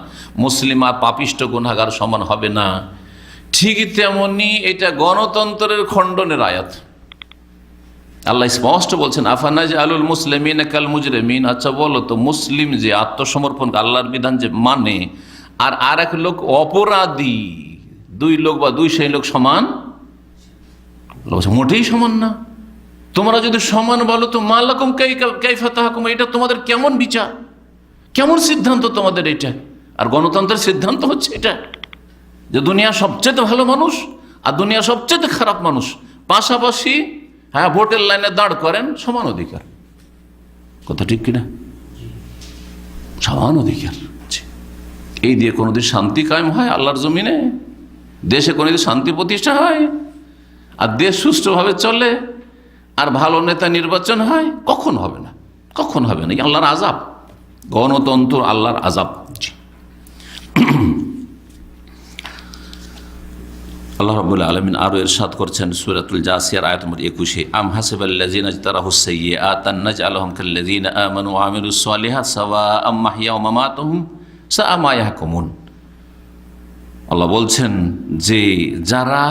S1: মুসলিম আর পাপিষ্ঠ গুনাহগার সমান হবে না, ঠিক তেমনি এটা গণতন্ত্রের খণ্ডনের আয়াত। আল্লাহ স্পষ্ট বলছেন আফানাজআলুল মুসলিমিনা কাল মুজরিমিন, আচ্ছা বলো তো মুসলিম যে আত্মসমর্পণ আল্লাহর বিধান যে মানে, আর আরেক লোক অপরাধী, দুই লোক বা দুই শ্রেণীর লোক সমান? মোটেই সমান না। তোমরা যদি সমান বলো তো মা লাকুম কাইফা তাহকুম, এটা তোমাদের কেমন বিচার, কেমন সিদ্ধান্ত তোমাদের এটা? আর গণতন্ত্রের সিদ্ধান্ত হচ্ছে এটা যে দুনিয়া সবচেয়ে ভালো মানুষ আর দুনিয়া সবচেয়ে খারাপ মানুষ পাশাপাশি ভোটের লাইনে দাঁড় করেন, সমান অধিকার। কথা ঠিক কিনা? সমান অধিকার। এই দিয়ে কোনোদিন শান্তি কায়েম হয় আল্লাহর জমিনে? দেশে কোনোদিন শান্তি প্রতিষ্ঠা হয়? আর দেশ সুষ্ঠুভাবে চলে আর ভালো নেতা নির্বাচন হয়? কখন হবে না, কখন হবে না। আল্লাহর আযাব, গণতন্ত্র আল্লাহর আযাব। আল্লাহ রাব্বুল আলামিন আরো ইরশাদ করছেন সূরাতুল জাসিয়ার আয়াত নম্বর 21, আম হাসিবাল্লাযিনা ইজতারাহুস সাইয়্যাআতা নাজআলহুম কাল্লাযিনা আমানু ওয়া আমিলুস সালিহাত সাওয়াআম মাহইয়া ওয়া মামাতুহুম সাআ মা ইয়াহকুমুন। আল্লাহ বলছেন যে যারা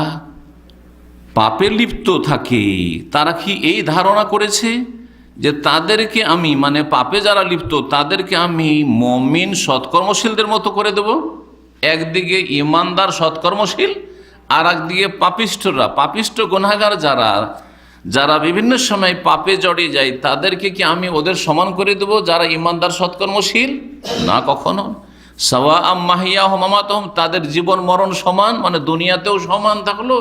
S1: পাপে লিপ্ত থাকে তারা কি এই ধারণা করেছে যে তাদেরকে আমি, মানে পাপে যারা লিপ্ত তাদেরকে আমি মুমিন সৎকর্মশীলদের মতো করে দেব? একদিকে ইমানদার সৎকর্মশীল, আর একদিকে পাপিষ্ঠরা, পাপিষ্ঠ গুনাহগার যারা বিভিন্ন সময় পাপে জড়িয়ে যায়, তাদেরকে কি আমি ওদের সমান করে দেব যারা ইমানদার সৎকর্মশীল? না, কখনো। সাওয়াআম মাহইয়াহুম ওয়া মামাতুহুম, তাদের জীবন মরণ সমান, মানে দুনিয়াতেও সমান থাকলো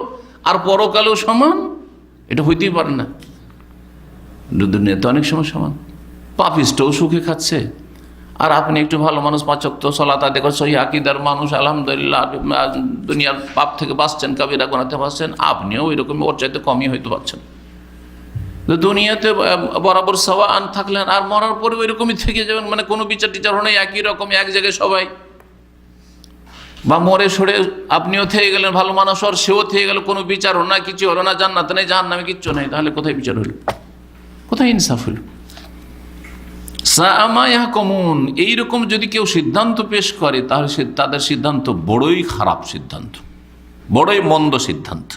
S1: আর পরকালেও সমান, এটা হইতেই পারে না। দুনিয়াতে অনেক সময় সমান। পাপিষ্ঠও সুখে খাচ্ছে, আর আপনি একটু ভালো মানুষ, 5 ওয়াক্ত সালাত আদায় করে সহিহ আকীদার মানুষ, আলহামদুলিল্লাহ দুনিয়ার পাপ থেকে বাঁচছেন, কাবিরা গুনাহ বাঁচছেন, আপনিও এরকম ওর চাইতে কমই হয়তো পাচ্ছেন। দুনিয়াতে বরাবর সাওয়াআন থাকলেন আর মরার পরে ওই রকমই থেকে যাবেন, মানে কোনো বিচার টিচার হলে একই রকম এক জায়গায় সবাই, বা মরে সরে আপনিও থেকে গেলেন ভালো মানুষ আর সেও থেকে গেল, কোনো বিচার হলো না, কিছু হলো না, জান্নাতে নেই জাহান্নামে কিচ্ছু নেই, তাহলে কোথায় বিচার হলো, কোথায় ইনসাফ হলো? সাআ মা ইয়াহকুমুন, এইরকম যদি কেউ সিদ্ধান্ত পেশ করে তাহলে তাদের সিদ্ধান্ত বড়ই খারাপ সিদ্ধান্ত, বড়ই মন্দ সিদ্ধান্ত।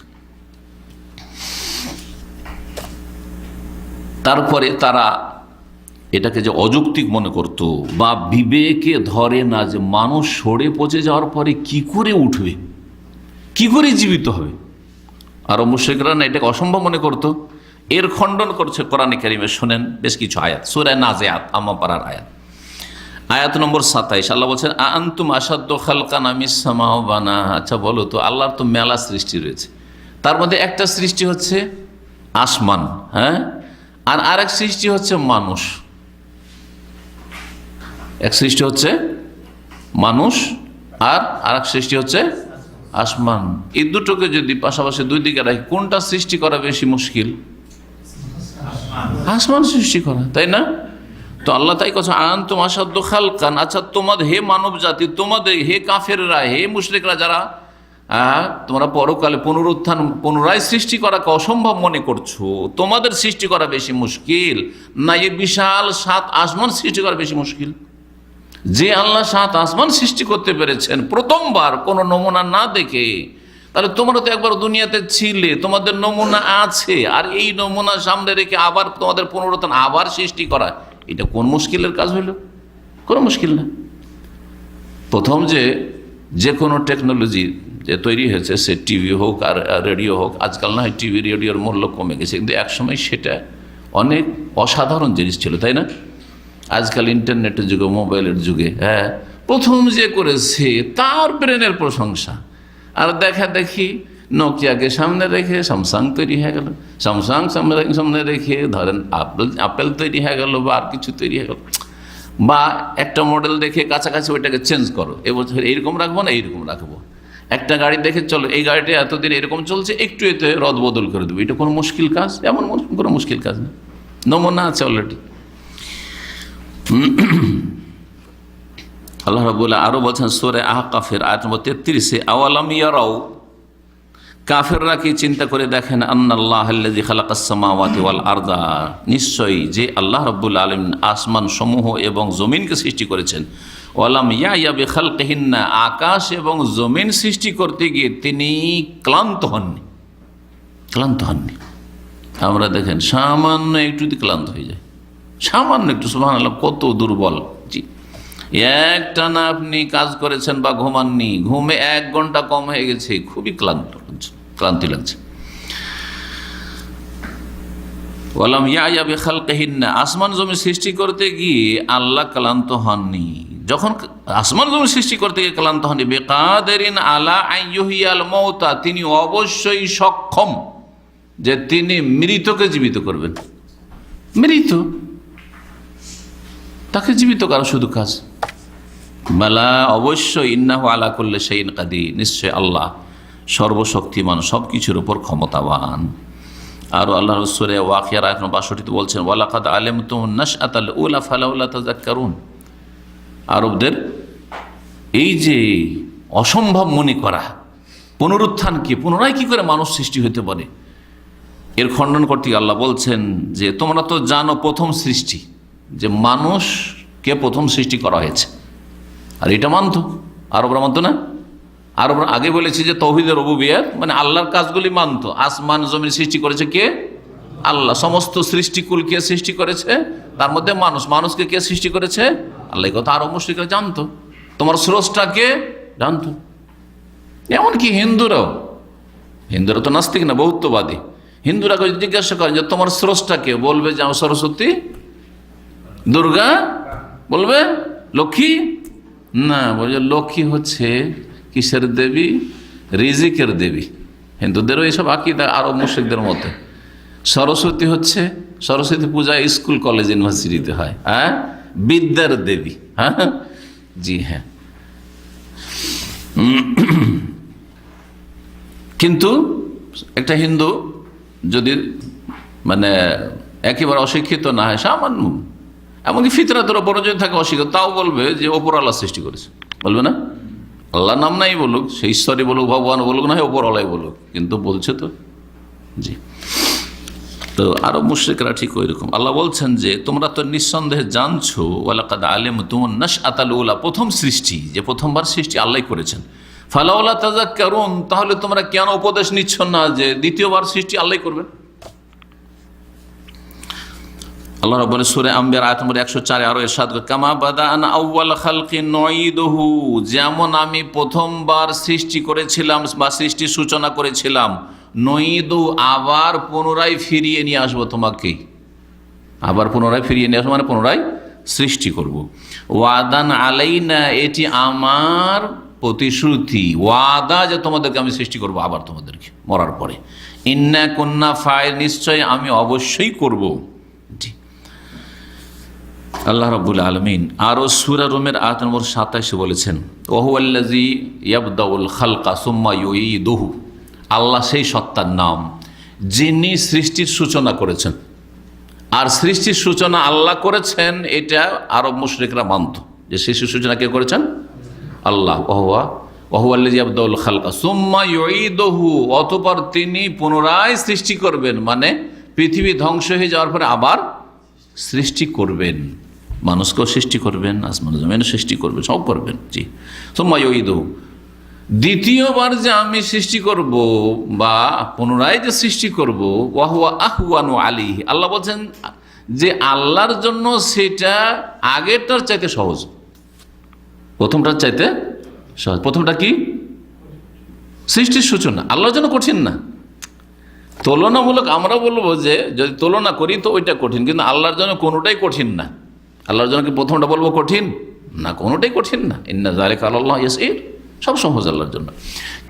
S1: তারপরে তারা এটাকে যে অযৌক্তিক মনে করত, বা বিবেকে ধরে না যে মানুষ সরে পচে যাওয়ার পরে কি করে উঠবে, কি করে জীবিত হবে। আরো মুশরিকরা না এটাকে অসম্ভব মনে করত। এর খণ্ডন করছে কোরআনে কারিমে, শোনেন বেশ কিছু আয়াত, সূরা নাজিআত, আম্মাপাড়ার আয়াত, আয়াত নম্বর 27। আল্লাহ বলছেন আ আনতুম আশাদ্দু খালকান আমিস সামাউ বানাহা। আচ্ছা বলো তো, আল্লাহর তো মেলা সৃষ্টি রয়েছে, তার মধ্যে একটা সৃষ্টি হচ্ছে আসমান, হ্যাঁ, আর আরেক সৃষ্টি হচ্ছে মানুষ। এক সৃষ্টি হচ্ছে মানুষ আর আরেক সৃষ্টি হচ্ছে আসমান। এই দুটোকে যদি পাশাপাশি দুই দিকে রাখি, কোনটা সৃষ্টি করা বেশি মুশকিল? আসমান সৃষ্টি করা, তাই না? তো আল্লাহ তাই কথা, আনতুম আশাদ্দু খালকান, আচ্ছা তোমাদের, হে মানব জাতি, তোমাদের, হে কাফেররা, হে মুশরিকরা, যারা তোমরা পরকালে পুনরুত্থান পুনরায় সৃষ্টি করাকে অসম্ভব মনে করছো, তোমাদের সৃষ্টি করা বেশি মুশকিল না এই বিশাল 7 আসমান সৃষ্টি করা বেশি মুশকিল? যে আল্লাহ 7 আসমান সৃষ্টি করতে পেরেছেন প্রথমবার কোনো নমুনা না দেখে, তাহলে তোমরা তো একবার দুনিয়াতে ছিলে, তোমাদের নমুনা আছে, আর এই নমুনা সামনে রেখে আবার তোমাদের পুনরুত্থান, আবার সৃষ্টি করা, এটা কোন মুশকিলের কাজ হইল? কোনো মুশকিল না। প্রথম যে কোনো টেকনোলজি যে তৈরি হয়েছে, সে টিভি হোক আর রেডিও হোক, আজকাল না হয় টিভি রেডিওর মূল্য কমে গেছে, কিন্তু একসময় সেটা অনেক অসাধারণ জিনিস ছিল, তাই না? আজকাল ইন্টারনেটের যুগে, মোবাইলের যুগে, হ্যাঁ, প্রথম যে করেছে তার ব্রেনের প্রশংসা। আর দেখা দেখি নোকিয়াকে সামনে রেখে স্যামসাং তৈরি হয়ে গেল, স্যামসাং সামনে রেখে ধরেন আপেল তৈরি হয়ে গেল, বা আর কিছু তৈরি হয়ে গেল, বা একটা মডেল দেখে কাছাকাছি ওইটাকে চেঞ্জ করো, এবছর এইরকম রাখবো না এইরকম রাখবো। একটা গাড়ি দেখে চলো, এই গাড়িটা এতদিন এরকম চলছে, একটু এতে রদ বদল করে দেবো, এটা কোনো মুশকিল কাজ? এমন কোনো মুশকিল কাজ না, নমুনা আছে অলরেডি। আল্লাহ রাব্বুল আরো বলছেন সূরা আহকাফের আয়াত নম্বর 33, আওয়ালাম ইয়ারাউ, কাফেররা কি চিন্তা করে দেখেন, আন্নাল্লাহাল্লাযী খালাকাস সামাওয়াতি ওয়াল আরদা, নিশ্চয়ই যে আল্লাহ রাব্বুল আলামিন আসমান সমূহ এবং জমিনকে সৃষ্টি করেছেন, ওয়ালাম ইয়াইয়া বিখালকিহিন্না, আকাশ এবং জমিন সৃষ্টি করতে গিয়ে তিনি ক্লান্ত হননি, ক্লান্ত হননি। আমরা দেখেন সামান্য একটু ক্লান্ত হয়ে যায়, সামান্য একটু, সুবহানাল্লাহ, কত দুর্বল। জি, একটানা আপনি কাজ করেছেন বা ঘুমাননি, ঘুমে 1 ঘন্টা কম হয়ে গেছে, খুবই ক্লান্তি লাগছে। ওয়ালাম ইয়াইয়া বিখালকিহিন্না, আসমান জমি সৃষ্টি করতে গিয়ে আল্লাহ ক্লান্ত হননি। যখন আসমান জমি সৃষ্টি করতে গিয়ে ক্লান্ত হননি, বিকাদিরিন আলা আইয়ুহিয়াল মাউতা, তিনি অবশ্যই সক্ষম যে তিনি মৃতকে জীবিত করবেন। মৃত, তাকে জীবিত করা শুধু কাজ, বালা অবশ্যই ইন্নাহু আলা কুল্লি শাইইন কাদির, নিশ্চয় আল্লাহ সর্বশক্তিমান, সব কিছুর উপর ক্ষমতাবান। আরও আল্লাহ সূরা ওয়াকিয়ার আয়াত নম্বর 62 বলছেন ওয়ালাকাদ আলিমতুম নাশআতাল উলা ফালাউলা তাযাক্কারুন। আরবদের এই যে অসম্ভব মনে করা পুনরুত্থানকে, পুনরায় কি করে মানুষ সৃষ্টি হতে পারে, এর খণ্ডন করতে আল্লাহ বলছেন যে তোমরা তো জানো প্রথম সৃষ্টি, যে মানুষকে প্রথম সৃষ্টি করা হয়েছে, আর এটা মানত আরবরা, মানত না? আরবরা আগে বলেছি যে তাওহীদের রুবুবিয়্যাত মানে আল্লাহর কাজগুলি মানত। আসমান জমিন সৃষ্টি করেছে কে? আল্লাহ। সমস্ত সৃষ্টিকুল কে সৃষ্টি করেছে? তার মধ্যে মানুষ। মানুষকে কে সৃষ্টি করেছে? আল্লাহ। কথা আরব মুশরিকরা জানতো, তোমার স্রষ্টাকে জানতো। এমনকি হিন্দুরা তো নাস্তিক না, বহুত্ববাদী। হিন্দুরা জিজ্ঞাসা করেন যে তোমার স্রষ্টাকে, বলবে যে সরস্বতী, দুর্গা, বলবে লক্ষ্মী না, বলছে লক্ষ্মী হচ্ছে কিসের দেবী? রিজিকের দেবী। হিন্দুদেরও এইসব আকীদা আরব মুশরিকদের মধ্যে। সরস্বতী হচ্ছে, সরস্বতী পূজা স্কুল কলেজ ইউনিভার্সিটিতে হয়, হ্যাঁ, বিদ্যার দেবী। হ্যাঁ, জি হ্যাঁ। কিন্তু একটা হিন্দু যদি মানে একেবারে অশিক্ষিত না হয়, সামান্য এমনকি ফিতরাতের ওপর যদি থাকে অশিক্ষিত, তাও বলবে যে ওপর আল্লাহ সৃষ্টি করেছে, বলবে না? আল্লাহ নাম নাই বলুক, সে ঈশ্বরই বলুক, ভগবান বলুক, না হয় ওপর আল্লাহ বলুক, কিন্তু বলছে তো। জি, তো আরব মুশরিকরা ঠিক ওই রকম। আল্লাহ বলছেন যে তোমরা তো নিঃসন্দেহে জানছো ওয়ালাকাদ আলিমতুম নাশআতাল উলা, প্রথম সৃষ্টি, যে প্রথমবার সৃষ্টি আল্লাহ করেছেন। ফালাউলা তাযাক্কারুন, তাহলে তোমরা কেন উপদেশ নিচ্ছ না যে দ্বিতীয়বার সৃষ্টি আল্লাহ করবেন? আল্লাহ রাব্বুল সূরা আম্বিয়া আয়াত নম্বর 104 আরো ইরশাদ করে কামা বাদানা আউয়াল খালকিন নুঈদুহু, যেমন আমি প্রথমবার সৃষ্টি করেছিলাম বা সৃষ্টির সূচনা করেছিলাম, নুঈদু, আবার পুনরায় ফিরিয়ে নিয়ে আসবো তোমাকে। আবার পুনরায় ফিরিয়ে নিয়ে আসবো মানে পুনরায় সৃষ্টি করব। ওয়াদান আলাইনা, এটি আমার প্রতিশ্রুতি, ওয়াদা, যে তোমাদেরকে আমি সৃষ্টি করব আবার তোমাদেরকে মরার পরে। ইন্না কুন্না ফাইল, নিশ্চয় আমি অবশ্যই করব। জি, আল্লাহ রাব্বুল আলামিন আরো সূরা রুমের আয়াত নম্বর 27 বলেছেন ওয়াহুয়াল্লাযী ইয়াবদাউল খালকা সুম্মা ইউঈদুহু, আল্লাহ সেই সত্তার নাম যিনি সৃষ্টির সূচনা করেছেন। আর সৃষ্টির সূচনা আল্লাহ করেছেন, এটা আরব মুশরিকরা মানত যে সৃষ্টির সূচনা কে করেছেন? আল্লাহ। ওয়াহুয়াল্লাযী ইয়াবদাউল খালকা সুম্মা ইউঈদুহু, অতঃপর তিনি পুনরায় সৃষ্টি করবেন, মানে পৃথিবী ধ্বংস হয়ে যাওয়ার পরে আবার সৃষ্টি করবেন, মানুষকেও সৃষ্টি করবেন, আসমান জমিন সৃষ্টি করবেন, সব করবেন। জি, সুম্মা ইউঈদুহু, দ্বিতীয়বার যে আমি সৃষ্টি করব বা পুনরায় যে সৃষ্টি করব, ওয়াহুয়া আহওয়ানু আলাইহি, আল্লাহ বলছেন যে আল্লাহর জন্য সেটা আগেরটার চাইতে সহজ, প্রথমটার চাইতে সহজ। প্রথমটা কি? সৃষ্টির সূচনা, আল্লাহর জন্য কঠিন না। তুলনামূলক আমরা বলবো যে যদি তুলনা করি তো ওইটা কঠিন, কিন্তু আল্লাহর জন্য কোনোটাই কঠিন না। আল্লাহর জন্য কি প্রথমটা বলবো কঠিন? না, কোনোটাই কঠিন না। ইন্না যালিকা আলাল্লাহি ইয়াসির, সব সহজ আল্লাহর জন্য।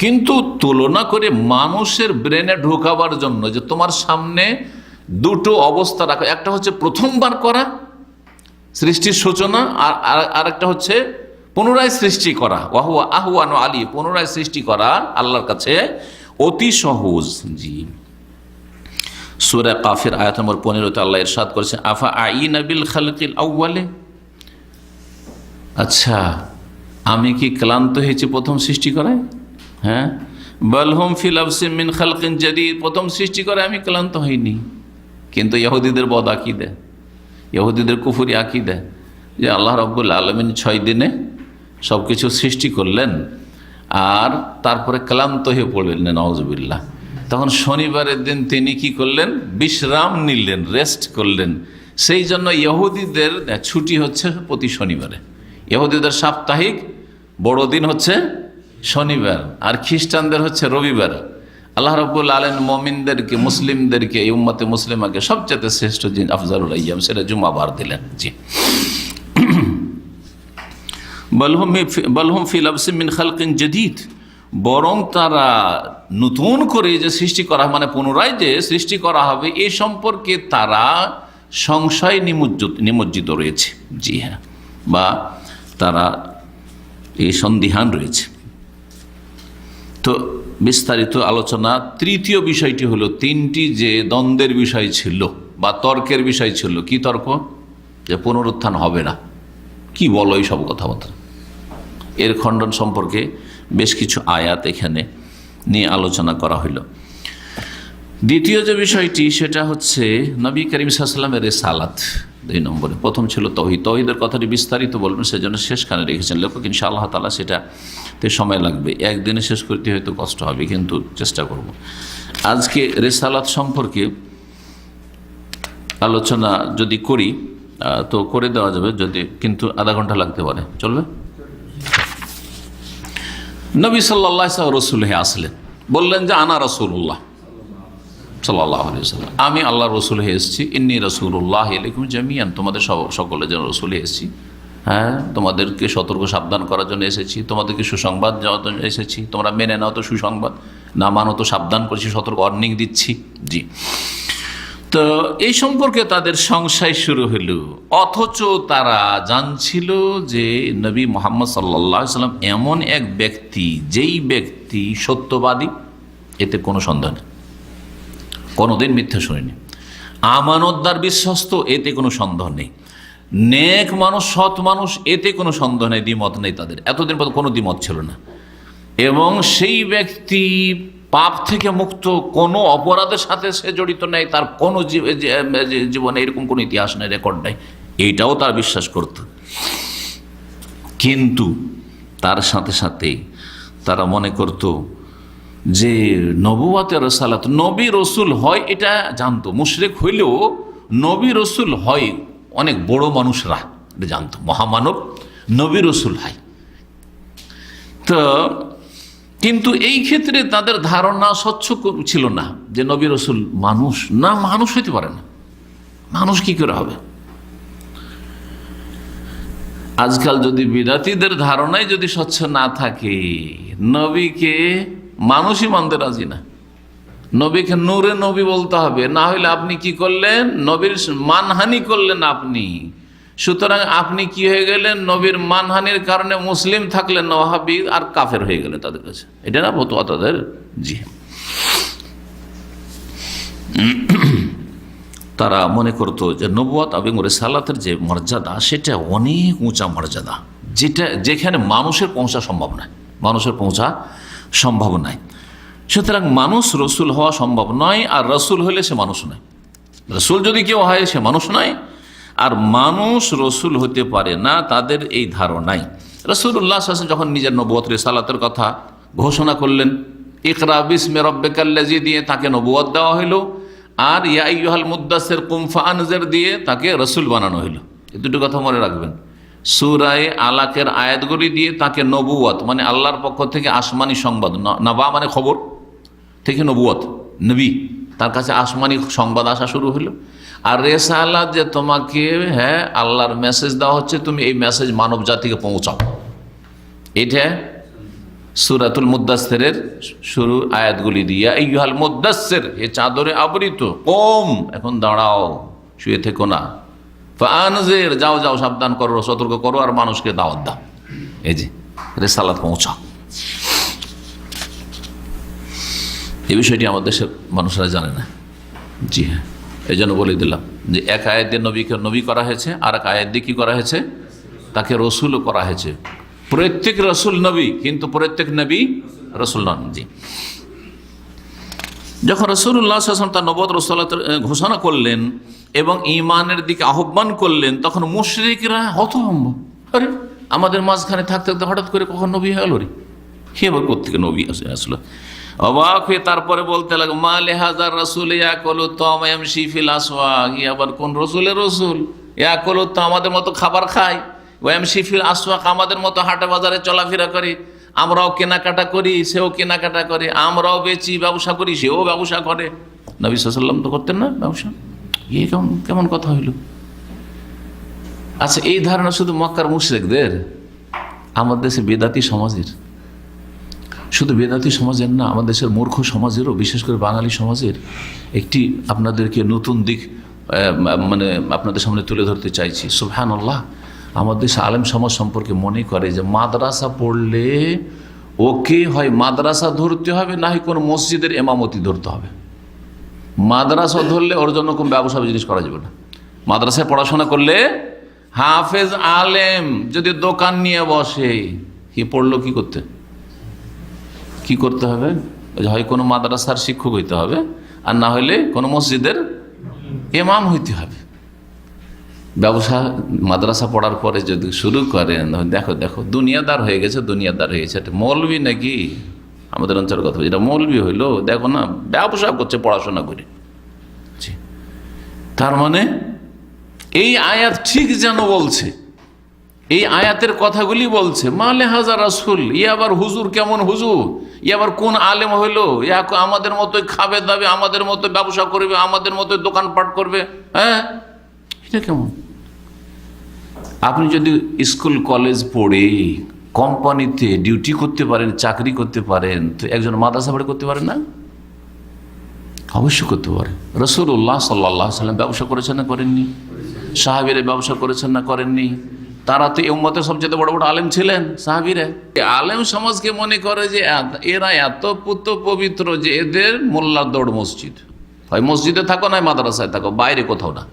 S1: কিন্তু তুলনা করে মানুষের ব্রেনে ঢোকাবার জন্য যে তোমার সামনে দুটো অবস্থা রাখা, একটা হচ্ছে প্রথমবার করা সৃষ্টির সূচনা, আর একটা হচ্ছে পুনরায় সৃষ্টি করা। ওয়াহুয়া আহওয়ানু আলী, পুনরায় সৃষ্টি করা আল্লাহর কাছে অতি সহজ। জি, সূরা কাফির আয়াত নম্বর 15 আল্লাহ ইরশাদ করেছেন আফা আইনা বিল খালকিল আউয়ালে, আচ্ছা আমি কি ক্লান্ত হয়েছি প্রথম সৃষ্টি করায়? হ্যাঁ, বাল হুম ফি লাবসিন মিন খালকিন জাদীদ, প্রথম সৃষ্টি করে আমি ক্লান্ত হইনি। কিন্তু ইহুদিদের বদ আকীদা, ইহুদিদের কুফরি আকীদা যে আল্লাহ রাব্বুল আলামিন 6 দিনে সব কিছু সৃষ্টি করলেন আর তারপরে ক্লান্ত হয়ে পড়লেন, নাউজুবিল্লাহ। তখন শনিবারের দিন তিনি কি করলেন? বিশ্রাম নিলেন, রেস্ট করলেন। সেই জন্য ইহুদিদের ছুটি হচ্ছে প্রতি শনিবারে। ইহুদিদের সাপ্তাহিক বড়দিন হচ্ছে শনিবার, আর খ্রিস্টানদের হচ্ছে রবিবার। আল্লাহ রাব্বুল আলামিন মুমিনদেরকে, মুসলিমদেরকে, এই উম্মতে মুসলিমাকে সবচেয়ে শ্রেষ্ঠ দিন, আফজালুল আইয়াম, সেটা জুমাবার দিলেন। জি, বালহুম ফি লাবসিন মিন খালকিন জাদীদ, বরং তারা নতুন করে যে সৃষ্টি করা, মানে পুনরায় যে সৃষ্টি করা হবে, এ সম্পর্কে তারা সংশয় নিমজ্জিত রয়েছে। জি হ্যাঁ, বা তারা এই সন্দিহান রয়েছে। তো বিস্তারিত আলোচনা। তৃতীয় বিষয়টি হলো, তিনটি যে দ্বন্দ্বের বিষয় ছিল বা তর্কের বিষয় ছিল। কি তর্ক? যে পুনরুত্থান হবে না, কি বলো এই সব কথাবার্তা। এর খণ্ডন সম্পর্কে বেশ কিছু আয়াত এখানে নিয়ে আলোচনা করা হইল। দ্বিতীয় যে বিষয়টি সেটা হচ্ছে নবী করিম সাল্লাল্লাহু আলাইহি ওয়াসাল্লামের রিসালাত। 2 নম্বরে প্রথম ছিল তৌহিদ। তৌহিদের কথাটি বিস্তারিত বলবেন, সেজন্য শেষখানে রেখেছেন লেখক। ইনশাআল্লাহ তাআলা সেটাতে সময় লাগবে, একদিনে শেষ করতে হয়তো কষ্ট হবে, কিন্তু চেষ্টা করব। আজকে রিসালাত সম্পর্কে আলোচনা যদি করি তো করে দেওয়া যাবে, যদি কিন্তু আধা ঘন্টা লাগতে পারে, চলবে? নবী সাল্লাল্লাহু আলাইহি ওয়াসাল্লাম রাসূল হয়ে আসলেন, বললেন যে আনা রাসূলুল্লাহ সাল্লাল্লাহু আলাইহি ওয়াসাল্লাম, আমি আল্লাহর রাসূল হয়ে এসেছি। ইন্নী রাসূলুল্লাহ ইলাইকুম জামিআন, তোমাদের সকলের জন্য রাসূল হয়ে এসেছি। হ্যাঁ, তোমাদেরকে সতর্ক সাবধান করার জন্য এসেছি, তোমাদেরকে সুসংবাদ দেওয়ার জন্য এসেছি। তোমরা মেনে নাও তো সুসংবাদ, না মানো তো সাবধান করছি, সতর্ক ওয়ার্নিং দিচ্ছি। জি। তো এই সম্পর্কে তাদের সংশয় শুরু হলো, অথচ তারা জানছিল যে নবী মুহাম্মদ সাল্লাল্লাহু আলাইহি ওয়াসাল্লাম এমন এক ব্যক্তি, যেই ব্যক্তি সত্যবাদী, এতে কোনো সন্দেহ নেই, কোনোদিন মিথ্যা শুনিনি। আমানতদার, বিশ্বস্ত, এতে কোনো সন্দেহ নেই। নেক মানুষ, সৎ মানুষ, এতে কোনো সন্দেহ নেই, দ্বিমত নেই তাদের। এতদিন পর্যন্ত কোনো দ্বিমত ছিল না। এবং সেই ব্যক্তি পাপ থেকে মুক্ত, কোনো অপরাধের সাথে সে জড়িত নেই, তার কোনো জীবনে এরকম কোনো ইতিহাস নেই, রেকর্ড নেই, এইটাও তার বিশ্বাস করত। কিন্তু তার সাথে সাথে তারা মনে করত যে নবুয়াতের রিসালাত, নবী রসুল হয়, এটা জানতো। মুশরিক হইলেও নবী রসুল হয় অনেক বড় মানুষরা এটা জানতো, মহামানব নবী রসুল হয়। তো কিন্তু এই ক্ষেত্রে তাদের ধারণা স্বচ্ছ ছিল না যে নবী রসুল মানুষ না, মানুষ হইতে পারে না, মানুষ কি করে হবে। আজকাল যদি বিদাতীদের ধারণায় যদি স্বচ্ছ না থাকে, নবীকে মানুষই মানতে রাজি না, নবীকে নূরে নবী বলতে হবে, না হইলে আপনি কি করলেন, নবীর মানহানি করলেন আপনি। সুতরাং আপনি কি হয়ে গেলেন, নবীর মানহানির কারণে মুসলিম থাকলেন না, ওয়াহাবি আর কাফের হয়ে গেলেন তাদের কাছে। এটা না ফতোয়া তাদের। জি, তারা মনে করতো যে নবুয়ত এবং রিসালাতের যে মর্যাদা, সেটা অনেক উঁচা মর্যাদা, যেখানে মানুষের পৌঁছা সম্ভব নয়, মানুষের পৌঁছা সম্ভব নয়। সুতরাং মানুষ রসুল হওয়া সম্ভব নয়, আর রসুল হলে সে মানুষ নয়। রসুল যদি কেউ হয় সে মানুষ নয়, আর মানুষ রসুল হতে পারে না, তাদের এই ধারণাই। রাসূলুল্লাহ সাল্লাল্লাহু আলাইহি ওয়াসাল্লাম যখন নিজের নবুয়ত রিসালাতের কথা ঘোষণা করলেন, ইকরা বিসমি রাব্বিকাল্লাযী দিয়ে তাকে নবুয়ত দেওয়া হইল, আর ইয়া আইয়ুহাল মুদ্দাসসির কুম ফাআনজির দিয়ে তাকে রসুল বানানো হইল। এই দুটো কথা মনে রাখবেন। সূরা আলাকের আয়াতগুলি দিয়ে তাকে নবুয়ত, মানে আল্লাহর পক্ষ থেকে আসমানি সংবাদ, নবা মানে খবর থেকে নবুয়ত, নবী, তার কাছে আসমানি সংবাদ আসা শুরু হলো। আর রিসালাত, যে তোমাকে আল্লাহর মেসেজ দেওয়া হচ্ছে, তুমি এই মেসেজ মানব জাতিকে পৌঁছাও। এটা সূরাতুল মুদ্দাসসিরের শুরু আয়াতগুলি দিয়া, আইয়ুহাল মুদ্দাসসির, এ চাদরে আবৃত, কম, এখন দাঁড়াও, শুয়ে থেকো না, ফাআনজির, যাও যাও, সাবধান করো, সতর্ক করো, আর মানুষকে দাওয়াত দাও। এই যে রিসালাত পৌঁছাও। এই বিষয়টি আমাদের দেশের মানুষরা জানে না। জি হ্যাঁ, এই জন্য বলে দিলাম যে এক আয়াত দিয়ে নবীকে নবী করা হয়েছে, আর এক আয়াত দিয়ে কী করা হয়েছে, তাকে রসুলও করা হয়েছে। প্রত্যেক রসুল নবী, কিন্তু প্রত্যেক নবী রসুল নন। জি, যখন রাসূলুল্লাহ সাল্লাল্লাহু আলাইহি ওয়াসাল্লাম তার নবুয়ত রিসালাতের ঘোষণা করলেন এবং ঈমানের দিকে আহ্বান করলেন, তখন মুশরিকরা হতভম্ব, আরে আমাদের মাঝখানে থাকতে থাকতে হঠাৎ করে কখন নবী হয়ে গেল রে, কে আবার কোত্থেকে নবী আসলো। অবাক হয়ে তারপরে বলতে লাগলো, মা লিহাযার রাসূল ইয়াকুলু তা'আমা ইয়ামশি ফিল আসওয়াক, আবার কোন রসুলের রসুল, ইয়াকুলু তা'আম, আমাদের মতো খাবার খায়, ওয়া ইয়ামশি ফিল আসওয়াক, আমাদের মতো হাটে বাজারে চলাফেরা করে, আমরাও কেনাকাটা করি, সেও কেনাকাটা করে, আমরাও বেচি, ব্যবসা করি, সেও ব্যবসা করে। নবী সাল্লাল্লাহু আলাইহি ওয়াসাল্লাম তো করতেন না ব্যবসা। এই কেমন কথা হইল? আচ্ছা, এই ধারণা শুধু মক্কার মুশরিকদের, আমাদের দেশে বেদাতি সমাজের, শুধু বেদাতি সমাজের না, আমাদের দেশের মূর্খ সমাজেরও, বিশেষ করে বাঙালি সমাজের একটি আপনাদেরকে নতুন দিক মানে আপনাদের সামনে তুলে ধরতে চাইছি। সুবহানাল্লাহ, আমাদের দেশে আলেম সমাজ সম্পর্কে মনে করে যে মাদ্রাসা পড়লে ওকে হয় মাদ্রাসা ধরতে হবে, না হয় কোনো মসজিদের এমামতি ধরতে হবে। মাদ্রাসা ধরলে ওর জন্য কোনো ব্যবসা বিজনেস করা যাবে না। মাদ্রাসায় পড়াশোনা করলে হাফেজ আলেম যদি দোকান নিয়ে বসে, কি পড়লো কি করতে হবে? হয় কোনো মাদ্রাসার শিক্ষক হইতে হবে, আর না হলে কোনো মসজিদের ইমাম হইতে হবে। ব্যবসা মাদ্রাসা পড়ার পরে যদি শুরু করেন, দেখো দেখো দুনিয়াদার হয়ে গেছে, এটা মৌলবি নাকি? আমাদের অঞ্চলের কথা, এটা মৌলবি হইলো, দেখো না ব্যবসা করছে পড়াশোনা করে। তার মানে এই আয়াত ঠিক যেন বলছে, এই আয়াতের কথাগুলি বলছে মালে হাজার রাসূল, ই আবার হুজুর কেমন হুজুর, ই আবার কোন আলেম হইলো, আমাদের মতোই খাবে দাবে, আমাদের মতো ব্যবসা করবে, আমাদের মতো দোকানপাট করবে। হ্যাঁ, এটা কেমন? আপনি যদি স্কুল কলেজ পড়ে কোম্পানিতে ডিউটি করতে পারেন, চাকরি করতে পারেন, তো একজন মাদ্রাসা পড়ে করতে পারেন না? অবশ্যই করতে পারে। রাসূলুল্লাহ সাল্লাল্লাহু আলাইহি ওয়াসাল্লাম ব্যবসা করেছেন না করেননি? সাহাবীরা ব্যবসা করেছেন না করেননি? তারা তো এই উম্মতের সবচেয়ে বড় বড় আলেম ছিলেন, সাহাবীরা। আলেম সমাজকে মনে করে যে এরা এত পুত পবিত্র যে এদের মোল্লার দৌড় মসজিদ, হয় মসজিদে থাকো না মাদ্রাসায় থাকো, বাইরে কোথাও না।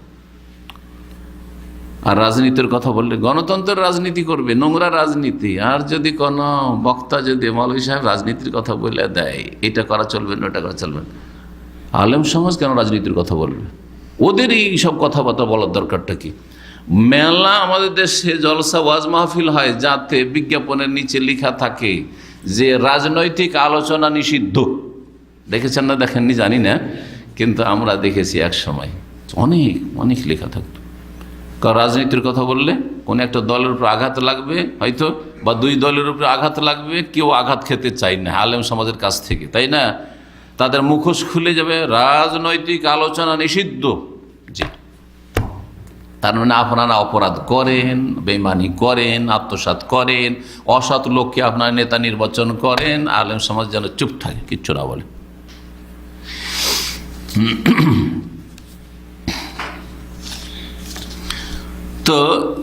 S1: আর রাজনীতির কথা বললে গণতন্ত্রের রাজনীতি করবে, নোংরা রাজনীতি। আর যদি কোনো বক্তা যদি মৌলভী সাহেব রাজনীতির কথা বলে দেয়, এটা করা চলবে না, ওটা করা চলবে না, আলেম সমাজ কেন রাজনীতির কথা বলবে? ওদের এই সব কথাবার্তা বলার দরকারটা কি? মেলা আমাদের দেশে জলসা ওয়াজ মাহফিল হয়, যাতে বিজ্ঞাপনের নিচে লেখা থাকে যে রাজনৈতিক আলোচনা নিষিদ্ধ। দেখেছেন না দেখেননি জানি না, কিন্তু আমরা দেখেছি এক সময় অনেক অনেক লেখা থাকতো। কারণ রাজনীতির কথা বললে কোনো একটা দলের উপর আঘাত লাগবে হয়তো, বা দুই দলের উপর আঘাত লাগবে, কেউ আঘাত খেতে চায় না আলেম সমাজের কাছ থেকে, তাই না? তাদের মুখোশ খুলে যাবে, রাজনৈতিক আলোচনা নিষিদ্ধ। জি, তার মানে আপনারা অপরাধ করেন, বেঈমানি করেন, আত্মসাৎ করেন, অসৎ লোককে আপনার নেতা নির্বাচন করেন, আলেম সমাজ যেন চুপ থাকে, কিচ্ছু না বলে। তো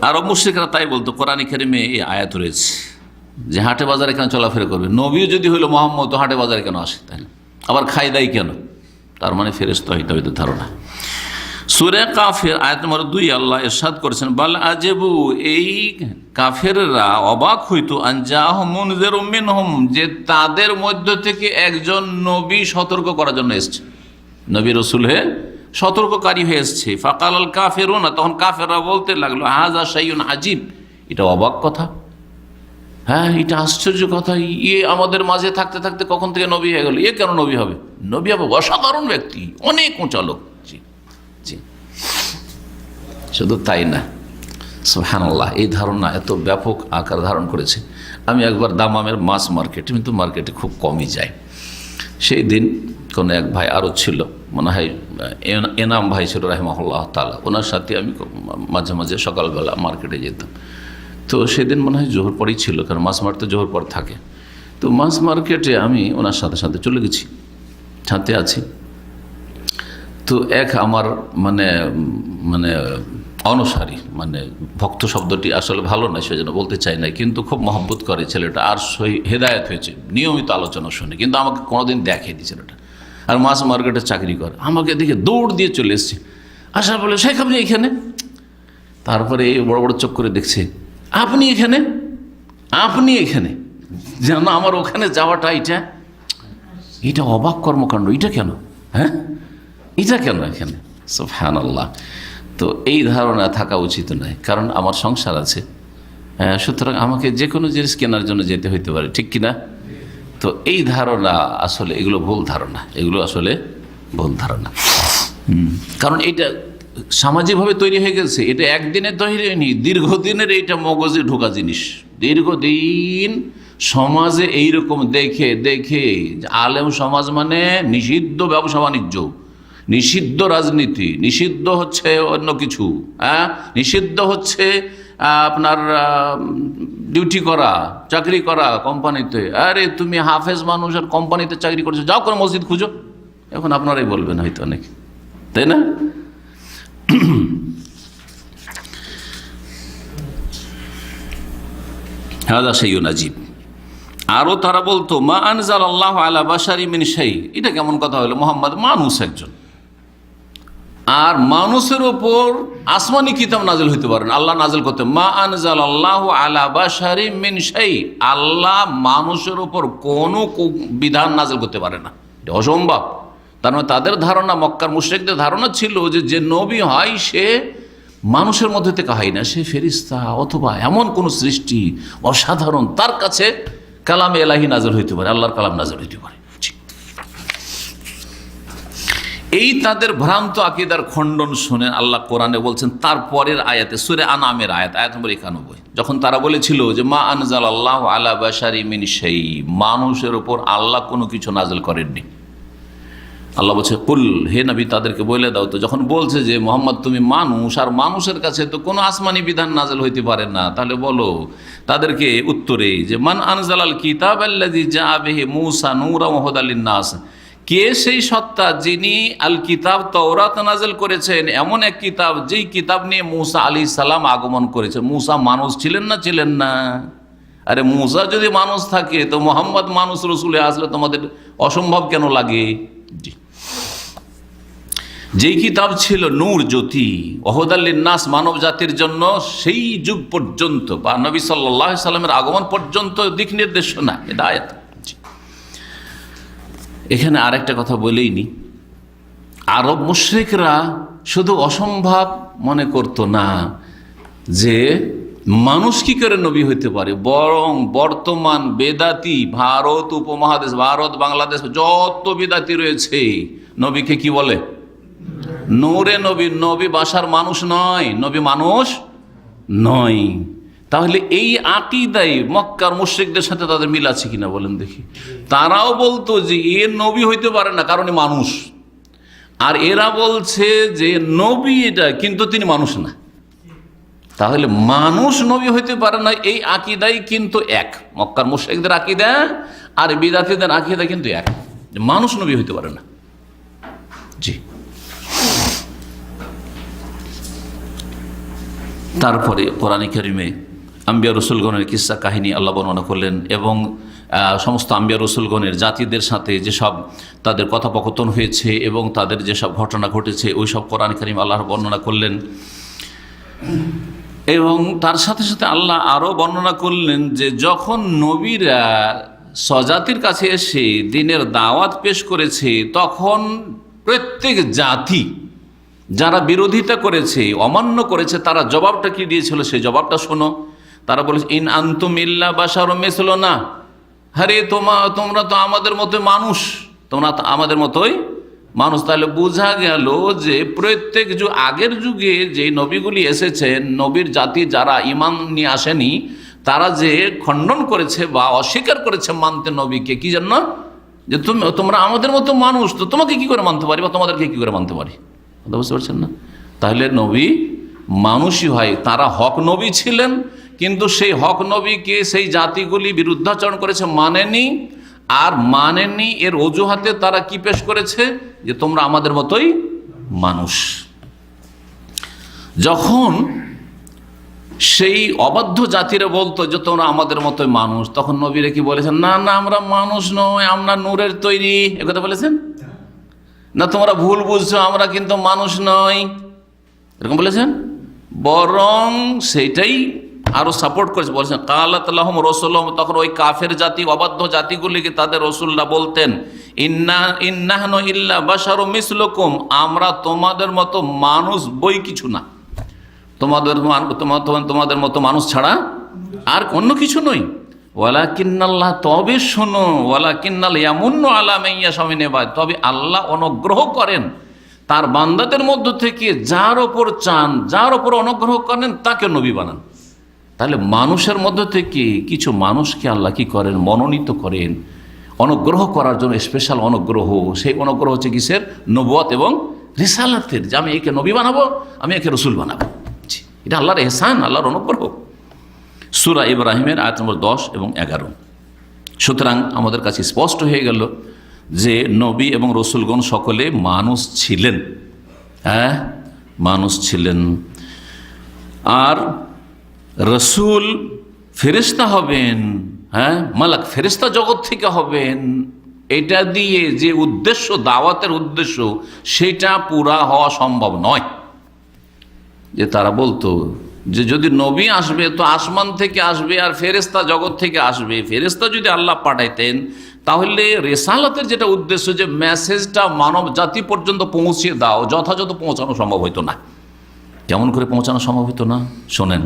S1: আরব মুশরিকরা তাই বলতো, কোরআন কারিমে এই আয়াত রয়েছে যে হাটে বাজারে কেন চলাফেরা করবে? নবীও যদি হইলো মোহাম্মদ, তো হাটে বাজারে কেন আসে? তাই না? আবার খাই দাই কেন? তার মানে ফেরেশতা হইতে হইতে ধারণা। সূরা কাফির আয়াত নম্বর 2 আল্লাহ ইরশাদ করেছেন, বাল আজেবু, এই কাফেররা অবাক হইতো, আনজাহুম মুনযিরুম মিনহুম, যে তাদের মধ্য থেকে একজন নবী সতর্ক করার জন্য এসেছে, নবী রাসূল হয়ে সতর্ককারী হয়ে এসছে। ফাকালাল কাফিরুনা, তখন কাফেররা বলতে লাগলো, হাযা শাইউন আজীব, এটা অবাক কথা, হ্যাঁ এটা আশ্চর্য কথা, ইয়ে আমাদের মাঝে থাকতে থাকতে কখন থেকে নবী হয়ে গেল, এ কেন নবী হবে? নবী হবে অসাধারণ ব্যক্তি, অনেক উঁচা লোক। জি জি, শুধু তাই না, সুবহানাল্লাহ, এই ধারণা এত ব্যাপক আকার ধারণ করেছে। আমি একবার দামামের মাছ মার্কেটে, কিন্তু মার্কেটে খুব কমই যায়, সেই দিন কোনো এক ভাই আরও ছিল, মনে হয় এনাম ভাই ছিল রাহিমাহুল্লাহ তাআলা, ওনার সাথে আমি মাঝে মাঝে সকালবেলা মার্কেটে যেতাম। তো সেদিন মনে হয় জোহর পরেই ছিল, কারণ মাছ মার্কেট জোহর পর থাকে। তো মাছ মার্কেটে আমি ওনার সাথে সাথে চলে গেছি, সাথে আছি। তো এক আমার মানে মানে অনুসারী, মানে ভক্ত শব্দটি আসলে ভালো নয়, সেজন্য বলতে চাই না, কিন্তু খুব মহব্বত করে ছেলেটা, আর হেদায়েত হয়েছে, নিয়মিত আলোচনা শুনে, কিন্তু আমাকে কোনোদিন দেখেনি ছেলেটা, আর মাছ মার্কেটে চাকরি করে। আমাকে দেখে দৌড় দিয়ে চলে এসছে, আসার বলে, শেখ আপনি এখানে? তারপরে এই বড় বড় চোখ করে দেখছে, আপনি এখানে? আপনি এখানে? যেন আমার ওখানে যাওয়াটা এটা অবাক কর্মকাণ্ড, এটা কেন? হ্যাঁ, এটা কেন এখানে? সুবহানাল্লাহ। তো এই ধারণা থাকা উচিত নয়, কারণ আমার সংসার আছে, সুতরাং আমাকে যে কোনো জিনিস কেনার জন্য যেতে হইতে পারে, ঠিক কিনা? তো এই ধারণা আসলে এগুলো ভুল ধারণা, এগুলো আসলে ভুল ধারণা। কারণ এটা সামাজিকভাবে তৈরি হয়ে গেছে, এটা একদিনে তৈরি হয়নি, দীর্ঘদিনের এইটা মগজে ঢোকা জিনিস। দীর্ঘদিন সমাজে এইরকম দেখে দেখে আলেম সমাজ মানে নিষিদ্ধ ব্যবসা বাণিজ্য, নিষিদ্ধ রাজনীতি, নিষিদ্ধ হচ্ছে অন্য কিছু, নিষিদ্ধ হচ্ছে আপনার ডিউটি করা, চাকরি করা কোম্পানিতে। আরে তুমি হাফেজ মানুষ আর কোম্পানিতে চাকরি করছো, যাও করে মসজিদ খুঁজো। এখন আপনারাই বলবেন হয়তো অনেক, তাই না? হাদা শাইউন আজীব। আরও তারা বলতো মা আনজালাল্লাহু আলা বাশারি মিন শাই, এটা কেমন কথা হলো, মোহাম্মদ মানুষ একজন, আর মানুষের ওপর আসমানি কিতাব নাজিল হইতে পারেন, আল্লাহ নাজিল করতে। মা আনজালাল্লাহু আলা বাশারি মিন শাই, আল্লাহ মানুষের ওপর কোনো বিধান নাজিল করতে পারে না, এটা অসম্ভব। তার মানে তাদের ধারণা, মক্কার মুশরিকদের ধারণা ছিল যে নবী হয় সে মানুষের মধ্যে থেকে হয় না, সে ফেরেশতা অথবা এমন কোন সৃষ্টি অসাধারণ, তার কাছে কালামে এলাহি নাজিল হইতে পারে, আল্লাহর কালাম নাজিল হইতে পারে। এই তাদের ভ্রান্ত আকীদার খণ্ডন শুনে আল্লাহ কোরআনে বলছেন তারপরের আয়াতে, সূরা আনামের আয়াত নম্বর 91, যখন তারা বলেছিল যে মা আনজালাল্লাহু আলা বাশারি মিন শাই, মানুষের উপর আল্লাহ কোনো কিছু নাজিল করেননি। আল্লাহ বলছে কুল, হে নবী তাদেরকে বলে দাও তো, যখন বলছে যে মোহাম্মদ তুমি মানুষ, আর মানুষের কাছে তো কোনো আসমানি বিধান নাজিল হইতে পারে না, তাহলে বলো তাদেরকে উত্তরে যে মান আনজালাল কিতাব আল্লাযী জাআ বিহি মূসা নূরান ওয়া হুদাল লিন-নাস, কে সেই সত্তা যিনি আল কিতাব তাওরাত নাজিল করেছেন, এমন এক কিতাব যেই কিতাব নিয়ে মূসা আলাইহিস সালাম আগমন করেছে। মূসা মানুষ ছিলেন না? ছিলেন না। আরে মূসা যদি মানুষ থাকে তো মোহাম্মদ মানুষ রসুলে আসলে তোমাদের অসম্ভব কেন লাগে? জি, যেই কিতাব ছিল নূর, জ্যোতি, ওহুদাল লিন-নাস, মানব জাতির জন্য, সেই যুগ পর্যন্ত বা নবী সাল্লাল্লাহু আলাইহি সাল্লামের আগমন পর্যন্ত দিক নির্দেশনা, এটা আয়াত। এখানে আরেকটা কথা বলেই নি, আরব মুশরিকরা শুধু অসম্ভব মনে করতো না যে মানুষ কি করে নবী হইতে পারে, বরং বর্তমান বেদাতি ভারত উপমহাদেশ, ভারত বাংলাদেশ যত বেদাতি রয়েছে, নবীকে কি বলে? নূরে নবী। নবী বাসার মানুষ নয়, নবী মানুষ নয়। তাহলে এই আকীদাই মক্কার মুশরিকদের সাথে তাদের মিল আছে কিনা বলেন দেখি। তারাও বলতো যে এ নবী হইতে পারে না কারণ মানুষ, আর এরা বলছে যে নবী এটা কিন্তু তিনি মানুষ না। তাহলে মানুষ নবী হইতে পারে না, এই আকীদাই কিন্তু এক। মক্কার মুশরিকদের আকীদা আর বিদাতীদের আকীদা কিন্তু এক, যে মানুষ নবী হইতে পারে না। জি, তারপরে কোরআনে কারিমে আম্বিয়া রসুলগণের কিস্সা কাহিনী আল্লাহ বর্ণনা করলেন, এবং সমস্ত আম্বিয়া রসুলগণের জাতিদের সাথে যেসব তাদের কথোপকথন হয়েছে এবং তাদের যেসব ঘটনা ঘটেছে ওই সব কোরআনে কারিম আল্লাহর বর্ণনা করলেন। এবং তার সাথে সাথে আল্লাহ আরও বর্ণনা করলেন যে যখন নবীরা স্বজাতির কাছে এসে দিনের দাওয়াত পেশ করেছে, তখন প্রত্যেক জাতি যারা বিরোধিতা করেছে, অমান্য করেছে, তারা জবাবটা কি দিয়েছিল সেই জবাবটা শোনো। তারা বলেছে ইন আনতুম ইল্লা বাশারুম মিসলুনা, আরে তোমরা তো আমাদের মতোই মানুষ, তোমরা তো আমাদের মতোই মানুষ। তাহলে বোঝা গেল যে প্রত্যেক আগের যুগে যে নবীগুলি এসেছেন, নবীর জাতি যারা ঈমান নিয়ে আসেনি, তারা যে খণ্ডন করেছে বা অস্বীকার করেছে মানতে নবীকে, কি জন্য? যে তোমরা আমাদের মতো মানুষ, তো তোমাকে কি করে মানতে পারি বা তোমাদেরকে কি করে মানতে পারি? বুঝতে পারছেন না? তাহলে নবী মানুষই হয়। তারা হক নবী ছিলেন, কিন্তু সেই হক নবীকে সেই জাতিগুলি বিরুদ্ধাচরণ করেছে, মানেনি। আর মানেনি এর অজুহাতে তারা কি পেশ করেছে? যে তোমরা আমাদের মতোই মানুষ। যখন সেই অবাধ্য জাতিরা বলতো যে তোমরা আমাদের মতোই মানুষ, তখন নবীরা কি বলেছেন? না না, আমরা মানুষ নয়, আমরা নূরের তৈরি, একথা বলেছেন না? তোমরা ভুল বুঝছো, আমরা কিন্তু মানুষ নই, এরকম বলেছেন। বরং সেইটাই আরো সাপোর্ট করেছে, বলেছেন কালাত লাহুম রাসূলুহুম। তখন ওই কাফের জাতি, অবাধ্য জাতিগুলিকে তাদের রসুলরা বলতেন ইন্নাহনু ইল্লা বাশারুম মিসলুকুম, আমরা তোমাদের মতো মানুষ বই কিছু না, তোমাদের মতো মানুষ ছাড়া আর অন্য কিছু নই। ওয়ালাকিন্নাল্লাহ, তবে শোনো, ওয়ালাকিন্নাল ইয়ামুন্নু আলা মান ইয়াশাউ মিন ইবাদ, তবে আল্লাহ অনুগ্রহ করেন তার বান্দাদের মধ্য থেকে যার ওপর চান, যার ওপর অনুগ্রহ করেন তাকে নবী বানান। তাহলে মানুষের মধ্য থেকে কিছু মানুষকে আল্লাহ কি করেন? মনোনীত করেন অনুগ্রহ করার জন্য, স্পেশাল অনুগ্রহ। সেই অনুগ্রহ হচ্ছে কিসের? নবুয়ত এবং রিসালাতের, যে আমি একে নবী বানাবো, আমি একে রসুল বানাবো। এটা আল্লাহর এহসান, আল্লাহর অনুগ্রহ। সূরা ইব্রাহিমের আয়াত নম্বর 10 এবং 11। সুতরাং আমাদের কাছে স্পষ্ট হয়ে গেল যে নবী এবং রসুলগণ সকলে মানুষ ছিলেন। হ্যাঁ, মানুষ ছিলেন। আর রসুল ফেরেশতা হবেন, হ্যাঁ মালাক ফেরেশতা জগৎ থেকে হবেন, এটা দিয়ে যে উদ্দেশ্য, দাওয়াতের উদ্দেশ্য, সেটা পুরা হওয়া সম্ভব নয়। যে তারা বলতো যে যদি নবী আসবে তো আসমান থেকে আসবে আর ফেরেশতা জগৎ থেকে আসবে। ফেরেশতা যদি আল্লাহ পাঠাইতেন তাহলে রেসালাতের যেটা উদ্দেশ্য, যে মেসেজটা মানব জাতি পর্যন্ত পৌঁছে দাও, যথাযথ পৌঁছানো সম্ভব হইতো না। কেমন করে পৌঁছানো সম্ভব হইতো না? শোনেন,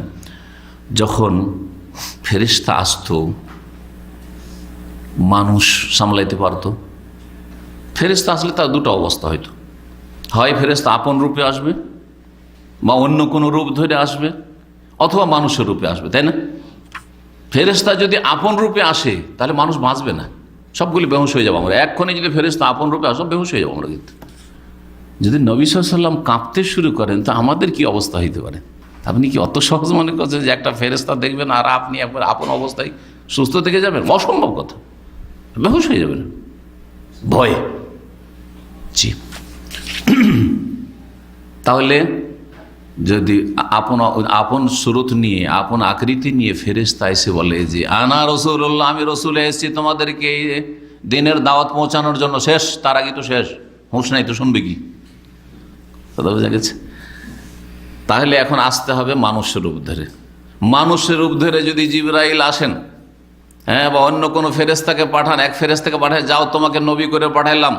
S1: যখন ফেরেশতা আসতো মানুষ সামলাইতে পারতো। ফেরেশতা আসলে তার দুটো অবস্থা হইতো, হয় ফেরেশতা আপন রূপে আসবে বা অন্য কোনো রূপ ধরে আসবে, অথবা মানুষের রূপে আসবে, তাই না? ফেরেশতা যদি আপন রূপে আসে তাহলে মানুষ বাঁচবে না, সবগুলি বেহুশ হয়ে যাবো আমরা। এক্ষণে যদি ফেরেশতা আপন রূপে আসো বেহুশ হয়ে যাবো আমরা। কিন্তু যদি নবী সাল্লাল্লাহু আলাইহি ওয়াসাল্লাম কাঁপতে শুরু করেন তো আমাদের কি অবস্থা হইতে পারে? আপনি কি অত সহজ মনে করছেন যে একটা ফেরেশতা দেখবেন আর আপনি একবার আপন অবস্থায় সুস্থ থেকে যাবেন? অসম্ভব কথা, বেহুশ হয়ে যাবেন ভয়ে। জি, তাহলে যদি আপন সুরত নিয়ে, আপন আকৃতি নিয়ে ফেরেশতা এসে বলে যে আনা রাসূলুল্লাহ, আমি রসুল এসেছি তোমাদেরকে দিনের দাওয়াত পৌঁছানোর জন্য, শেষ, তার আগে তো শেষ, হুঁশ নাই তো শুনবে কি? কথা বোঝা গেছে? তাহলে এখন আসতে হবে মানুষের রূপ ধরে। মানুষের রূপ ধরে যদি জিবরাইল আসেন, হ্যাঁ, বা অন্য কোনো ফেরেশতাকে পাঠান, এক ফেরেশতাকে পাঠায়, যাও তোমাকে নবী করে পাঠাইলাম,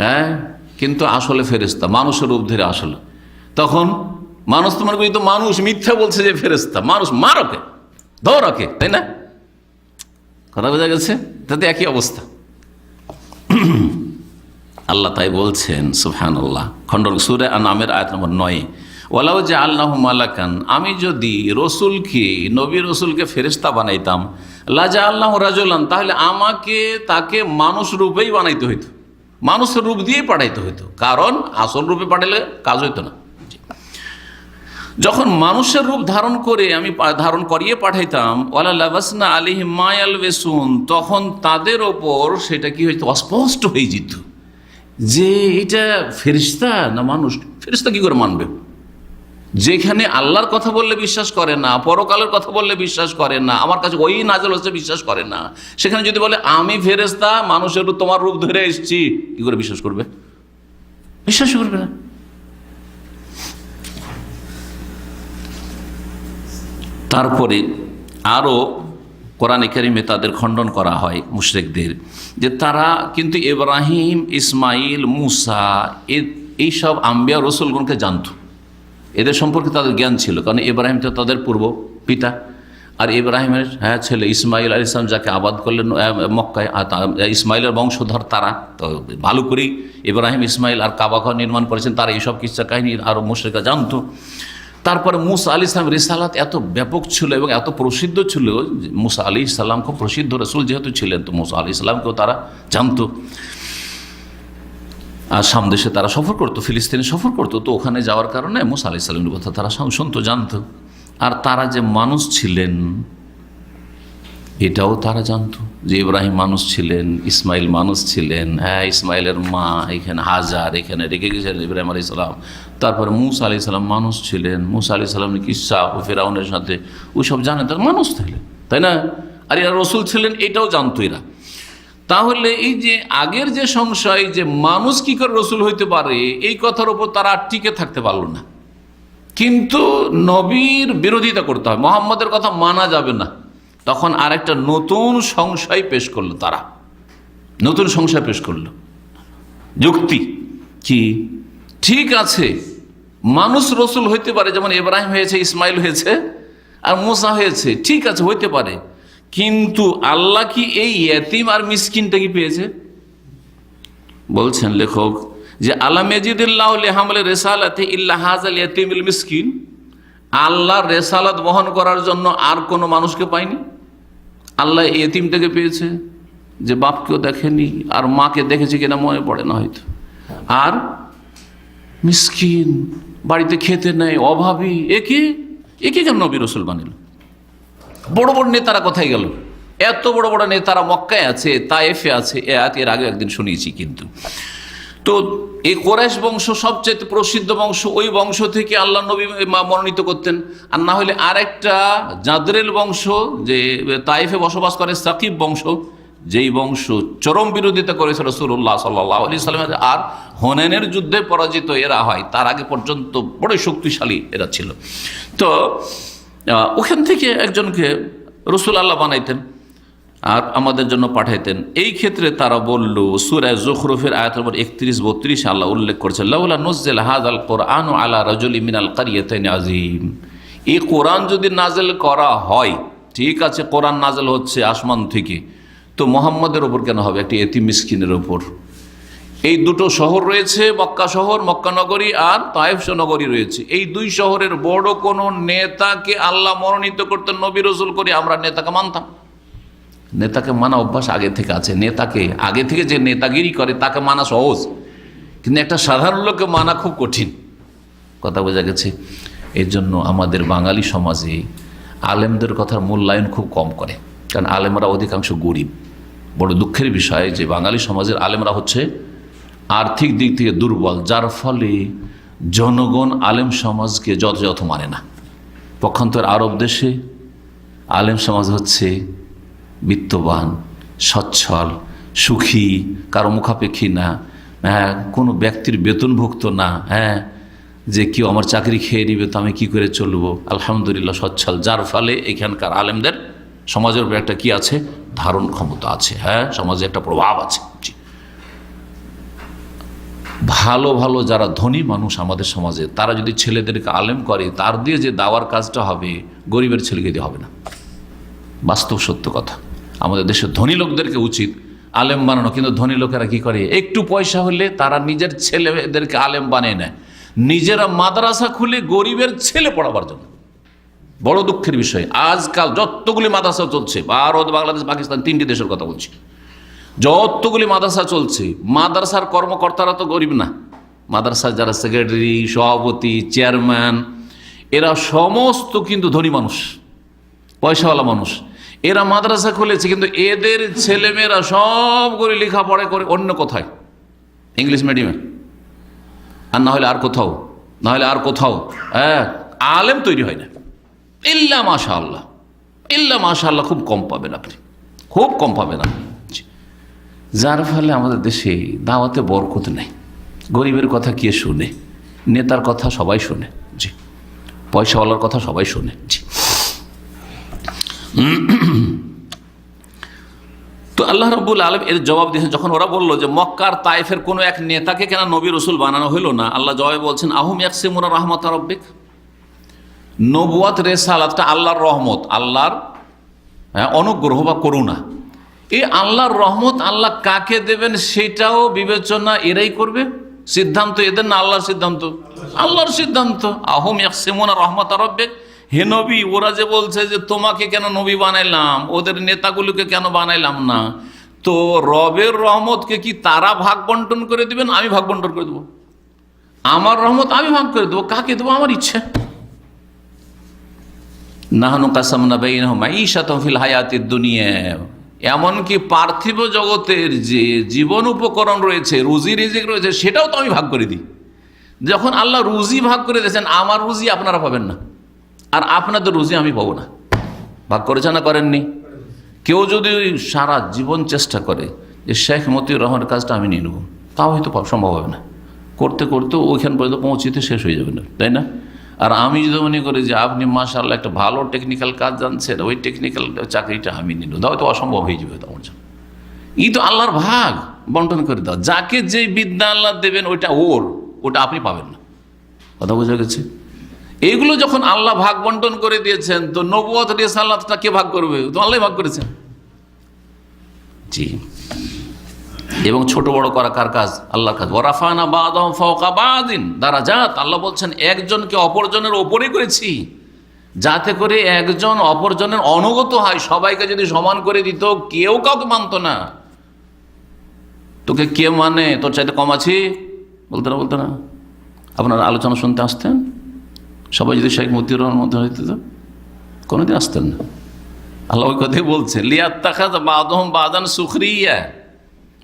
S1: হ্যাঁ, কিন্তু আসলে ফেরেশতা মানুষের রূপ ধরে আসলে, তখন মানুষ তোমার তো মানুষ মিথ্যা বলছে যে ফেরেশতা, মানুষ মারকে ধরকে, তাই না? কথা বোঝা গেছে? তাতে একই অবস্থা। আল্লাহ তাই বলছেন সুবহানাল্লাহ, খণ্ডন সূরা আনআমের আয়াত নম্বর 9, ওয়ালাউ জাআলনাহু মালাকান, আমি যদি রসুলকে, নবী রসুলকে ফেরেশতা বানাইতাম, লা জাআলনাহু রাজুলান, তাহলে আমাকে তাকে মানুষ রূপেই বানাইতে হইতো, মানুষের রূপ দিয়ে পাঠাইতে হইতো, কারণ আসল রূপে পাঠালে কাজ হইতো না। যখন মানুষের রূপ ধারণ করে আমি ধারণ করিয়ে পাঠাইতাম, ওয়ালা লাবাসনা আলাইহিম মা ইয়ালবিসুন, তখন তাদের ওপর সেটা কি হইতো? অস্পষ্ট হয়ে যেত যে এটা ফেরেশতা না মানুষ। ফেরেশতা কি করে মানবে? যেখানে আল্লাহর কথা বললে বিশ্বাস করে না, পরকালের কথা বললে বিশ্বাস করে না, আমার কাছে ওই নাজল হচ্ছে বিশ্বাস করে না, সেখানে যদি বলে আমি ফেরেশতা মানুষের তোমার রূপ ধরে এসেছি, কি করে বিশ্বাস করবে? বিশ্বাস করবে না। তারপরে আরও কোরআনে কারিমে তাদের খণ্ডন করা হয় মুশরিকদের, যে তারা কিন্তু ইব্রাহিম, ইসমাইল, মুসা এইসব আম্বিয়া রসুলগণকে জানত, এদের সম্পর্কে তাদের জ্ঞান ছিল, কারণ ইব্রাহিম তো তাদের পূর্ব পিতা, আর ইব্রাহিমের ছেলে ইসমাইল আলাইহিস সালাম যাকে আবাদ করলেন মক্কায়, ইসমাইলের বংশধর তারা, তো ভালো করেই ইব্রাহিম, ইসমাইল আর কাবাঘর নির্মাণ করেছেন, তারা এইসব কিচ্ছা কাহিনী আরও মুশরিকরা জানতো। তারপরে মুসা আলাইহিস সালাম রিসালাত এত ব্যাপক ছিল এবং এত প্রসিদ্ধ ছিল, মুসা আলাইহিস সালাম খুব প্রসিদ্ধ রসুল যেহেতু ছিলেন, তো মুসা আলাইহিস সালামকেও তারা জানতো। আর সামদেশে তারা সফর করতো, ফিলিস্তিনে সফর করতো, তো ওখানে যাওয়ার কারণে মুসা আলাইহিস সালামের কথা তারা শুনতো, জানতো। আর তারা যে মানুষ ছিলেন এটাও তারা জানতো, যে ইব্রাহিম মানুষ ছিলেন, ইসমাইল মানুষ ছিলেন, হ্যাঁ, ইসমাইলের মা এখানে হাজার এখানে রেখে গেছিলেন ইব্রাহিম আলাইহিস সালাম। তারপরে মুসা আলাইহিস সালাম মানুষ ছিলেন, মুসা আলাইহিস সালামের কিসসা ও ফিরআউনের সাথে ওইসব জানেন, তার মানুষ থাকলেন, তাই না? আর এরা রসুল ছিলেন এটাও জানতো এরা। তাহলে এই যে আগের যে সংশয় যে মানুষ কি করে রসুল হইতে পারে, এই কথার উপর তারা টিকে থাকতে পারলো না। কিন্তু নবীর বিরোধিতা করতে হয়, মুহাম্মদের কথা মানা যাবে না, তখন আরেকটা নতুন সংশয় পেশ করলো তারা, নতুন সংশয় পেশ করলো, যুক্তি কি? ঠিক আছে, মানুষ রসুল হইতে পারে, যেমন ইব্রাহিম হয়েছে, ইসমাইল হয়েছে আর মুসা হয়েছে, ঠিক আছে হইতে পারে, কিন্তু আল্লাহ কি এই ইয়েতিম আর মিসকিনটা কি পেয়েছে? বলছেন লেখক যে আলাম ইয়াজিদিল্লাহু লিহামলি রিসালাতি ইল্লা হাযাল ইয়াতিমুল মিসকিন, আল্লাহর রেসালাত বহন করার জন্য আর কোনো মানুষকে পায়নি, আল্লাহ এতিমটাকে পেয়েছে, যে বাপকেও দেখেনি আর মাকে দেখেছে কিনা মনে পড়ে না হয়তো, আর মিসকিন, বাড়িতে খেতে নেই, অভাবী, একে কেন নবী রসুল বানিল? বড় বড় নেতারা কোথায় গেল? এত বড় বড় নেতারা মক্কায় আছে, তায়েফে আছে, এর আগে একদিন শুনিয়েছি। কিন্তু তো এই কোরাইশ বংশ সবচেয়ে প্রসিদ্ধ বংশ, ওই বংশ থেকে আল্লাহ নবী মনোনীত করতেন। আর না হলে আরেকটা জাদরেল বংশ, যে তাইফে বসবাস করে, সাকিব বংশ, যেই বংশ চরম বিরোধিতা করেছে রাসূলুল্লাহ সাল্লাল্লাহু আলাইহি সাল্লামের। আর হুনাইনের যুদ্ধে পরাজিত এরা হয়, তার আগে পর্যন্ত বড় শক্তিশালী এরা ছিল। তো ওখান থেকে একজনকে রাসূল আল্লাহ বানাইতেন আর আমাদের জন্য পাঠাইতেন। এই ক্ষেত্রে তারা বলল, সূরা যুখরুফের আয়াত নম্বর 31-32 আল্লাহ উল্লেখ করেছেন, লাউলা নুজ্জিলা হাযাল কুরআনু আলা রাজুলিন মিনাল কারিয়াতাইনি আযীম। এই কোরআন যদি নাযিল করা হয়, ঠিক আছে, কোরআন নাযিল হচ্ছে আসমান থেকে, তো মুহাম্মদের ওপর কেন হবে, একটি এতিম মিসকিনের ওপর? এই দুটো শহর রয়েছে, মক্কা শহর, মক্কা নগরী, আর তায়েফ নগরী রয়েছে। এই দুই শহরের বড় কোন নেতাকে আল্লাহ মনোনীত করতেন নবী রাসূল করে, আমরা নেতাকে মানতাম। নেতাকে মানা অভ্যাস আগে থেকে আছে। নেতাকে আগে থেকে যে নেতাগিরি করে তাকে মানা সহজ, কিন্তু একটা সাধারণ লোককে মানা খুব কঠিন। কথা বোঝা গেছে? এর জন্য আমাদের বাঙালি সমাজে আলেমদের কথার মূল্যায়ন খুব কম করে, কারণ আলেমরা অধিকাংশ গরিব। বড় দুঃখের বিষয় যে বাঙালি সমাজের আলেমরা হচ্ছে আর্থিক দিক থেকে দুর্বল, যার ফলে জনগণ আলেম সমাজকে যথাযথ মানে না। পক্ষান্তর আরব দেশে আলেম সমাজ হচ্ছে বিত্তবান, সচ্ছল, সুখী, কারো মুখাপেক্ষী না, কোনো ব্যক্তির বেতনভুক্ত না, যে কেউ আমার চাকরি খেয়ে নিবে তো আমি কি করে চলবো, আলহামদুলিল্লাহ সচ্ছল। যার ফলে এখানকার আলেমদের সমাজের উপর একটা কি আছে, ধারণ ক্ষমতা আছে, সমাজে একটা প্রভাব আছে। ভালো ভালো যারা ধনী মানুষ আমাদের সমাজে, তারা যদি ছেলেদেরকে আলেম করে, তার দিয়ে যে দাওয়ার কাজটা হবে, গরিবের ছেলেকে দিয়ে হবে না। বাস্তব সত্য কথা। আমাদের দেশের ধনী লোকদেরকে উচিত আলেম বানানো, কিন্তু ধনী লোকেরা কি করে, একটু পয়সা হলে তারা নিজের ছেলেদেরকে আলেম বানিয়ে নেয়, নিজেরা মাদ্রাসা খুলে গরিবের ছেলে পড়াবার জন্য। বড় দুঃখের বিষয়, আজকাল যতগুলি মাদ্রাসা চলছে, ভারত, বাংলাদেশ, পাকিস্তান, তিনটি দেশের কথা বলছি, যতগুলি মাদ্রাসা চলছে, মাদ্রাসার কর্মকর্তারা তো গরিব না। মাদ্রাসার যারা সেক্রেটারি, সভাপতি, চেয়ারম্যান, এরা সমস্ত কিন্তু ধনী মানুষ, পয়সাওয়ালা মানুষ। এরা মাদ্রাসা খুলেছে, কিন্তু এদের ছেলেমেয়েরা সবগুলি লেখাপড়া করে অন্য কোথায়, ইংলিশ মিডিয়ামে, আর না হলে আর কোথাও, না হলে আর কোথাও আলেম তৈরি হয় না। ইল্লা মাশাআল্লাহ, ইল্লা মাশাআল্লাহ, খুব কম পাবেন আপনি, খুব কম পাবেন আপনি। যার ফলে আমাদের দেশে দাওয়াতে বরকত নেই। গরিবের কথা কে শুনে? নেতার কথা সবাই শুনে, জি, পয়সাওয়ালার কথা সবাই শুনে, জি। তো আল্লাহ রাব্বুল আলামিন এর জবাব দিয়েছেন, যখন ওরা বলল যে মক্কার তায়েফের কোনো এক নেতাকে কেন নবী রাসূল বানানো হইল না, আল্লাহ জবাবে বলছেন, আহুম ইয়াকসিমুনা রাহমাত রাব্বিক। নবুয়াত রিসালাতটা আল্লাহর রহমত, আল্লাহর অনুগ্রহ বা করুণা। এই আল্লাহর রহমত আল্লাহ কাকে দেবেন সেটাও বিবেচনা এরাই করবে। সিদ্ধান্ত এদের না আল্লাহর সিদ্ধান্ত? আল্লাহর সিদ্ধান্ত। আহুম ইয়াকসিমুনা রাহমাত রাব্বিক, হে নবী, ওরা যে বলছে যে তোমাকে কেন নবী বানাইলাম, ওদের নেতাগুলোকে কেন বানাইলাম না, তো রবের রহমতকে কি তারা ভাগ বন্টন করে দিবেন, আমি ভাগ বন্টন করে দেবো? আমার রহমত আমি ভাগ করে দেবো, কাকে দেবো? আমার ইচ্ছা। নাহনু কাসামনা বাইনাহুম মাঈশাতাহুম ফিল হায়াতিদ দুনিয়া, এমনকি পার্থিব জগতের যে জীবন উপকরণ রয়েছে, রুজি রিজিক রয়েছে, সেটাও তো আমি ভাগ করে দিই। যখন আল্লাহ রুজি ভাগ করে দিয়েছেন, আমার রুজি আপনারা পাবেন না, আর আপনাদের রুজি আমি পাবো না। ভাগ করেছে না করেননি? কেউ যদি সারা জীবন চেষ্টা করে যে শেখ মতিউর রহমানের কাজটা আমি নিয়ে নেব, তাও হয়তো সম্ভব হবে না। করতে করতে ওইখান পর্যন্ত পৌঁছিতে শেষ হয়ে যাবে না, তাই না? আর আমি যদি মনে করি যে আপনি মাশাআল্লাহ একটা ভালো টেকনিক্যাল কাজ জানছেন, ওই টেকনিক্যাল চাকরিটা আমি নিয়ে নেব, তাও তো অসম্ভব হয়ে যাবে তোমার জন্য। এই তো আল্লাহর ভাগ বন্টন করে দাও, যাকে যে বিদ্যা আল্লাহ দেবেন ওইটা ওটা আপনি পাবেন না। কথা বোঝা গেছে? এইগুলো যখন আল্লাহ ভাগ বন্টন করে দিয়েছেন, তো নবুয়ত রিসালাতটা কে ভাগ করবে? তো আল্লাহ ভাগ করেছেন, জি। এবং ছোট বড় করা কার কাজ? আল্লাহর কাজ। ওয়ারাফানা বা'দাহুম ফাওকা বা'দিন দারাজাত, আল্লাহ বলছেন একজনকে অপরজনের ওপরে করেছি, যাতে করে একজন অপরজনের অনুগত হয়। সবাইকে যদি সমান করে দিত, কেউ কাউকে মানত না। তোকে কে মানে, তোর চাইতে কম আছি বলতে না। আপনারা আলোচনা শুনতে আসতেন? সবাই যদি শেখ মতিউর রহমানের মধ্যে হইতে, তো কোনোদিন আসতেন না। আল্লাহ ওই কথাই বলছেন, লিয়াত্তাখাযা বা'দুহুম বা'দান সুখরিয়া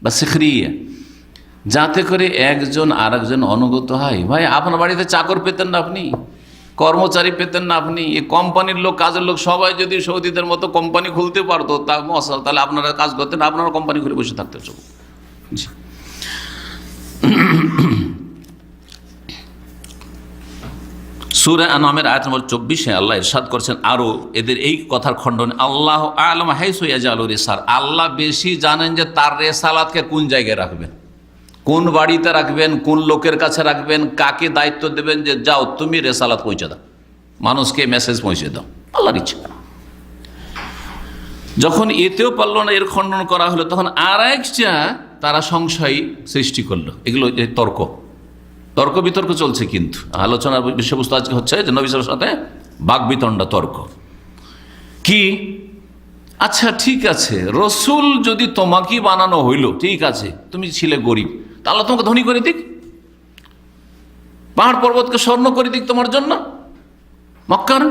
S1: বা সিখরিয়া, যাতে করে একজন আর একজন অনুগত হয়। ভাই আপনার বাড়িতে চাকর পেতেন না আপনি, কর্মচারী পেতেন না আপনি, এই কোম্পানির লোক, কাজের লোক সবাই যদি সৌদিদের মতো কোম্পানি খুলতে পারতো তাহলে আপনারা কাজ করতেন, আপনারা কোম্পানি খুলে বসে থাকতেন সব। সূরা আনআমের আয়াত নম্বর 24 আল্লাহ ইরশাদ করেছেন আরো এদের এই কথার খণ্ডন, আল্লাহু আ'লাম হাইসু ইয়াজআলু রিসাল, আল্লাহ বেশি জানেন যে তার রেসালাতকে কোন জায়গায় রাখবেন, কোন বাড়িতে রাখবেন, কোন লোকের কাছে রাখবেন, কাকে দায়িত্ব দেবেন যে যাও তুমি রেসালাত পৌঁছে দাও, মানুষকে মেসেজ পৌঁছে দাও, আল্লাহর ইচ্ছা। যখন এতেও পারল না, এর খণ্ডন করা হলো, তখন আর একটা তারা সংশয় সৃষ্টি করলো। এগুলো তর্ক বিতর্ক চলছে, কিন্তু আলোচনার বিষয়বস্তু আজকে হচ্ছে যে নবী সাল্লাল্লাহু আলাইহি ওয়াসাল্লামের সাথে বাকবিতণ্ডা, তর্ক কি। আচ্ছা ঠিক আছে, রসুল যদি তোমাকেই বানানো হইল, ঠিক আছে, তুমি ছিলে গরিব, তা আল্লাহ তোমাকে ধনী করে দিক, পাহাড় পর্বতকে স্বর্ণ করে দিক তোমার জন্য, মক্কার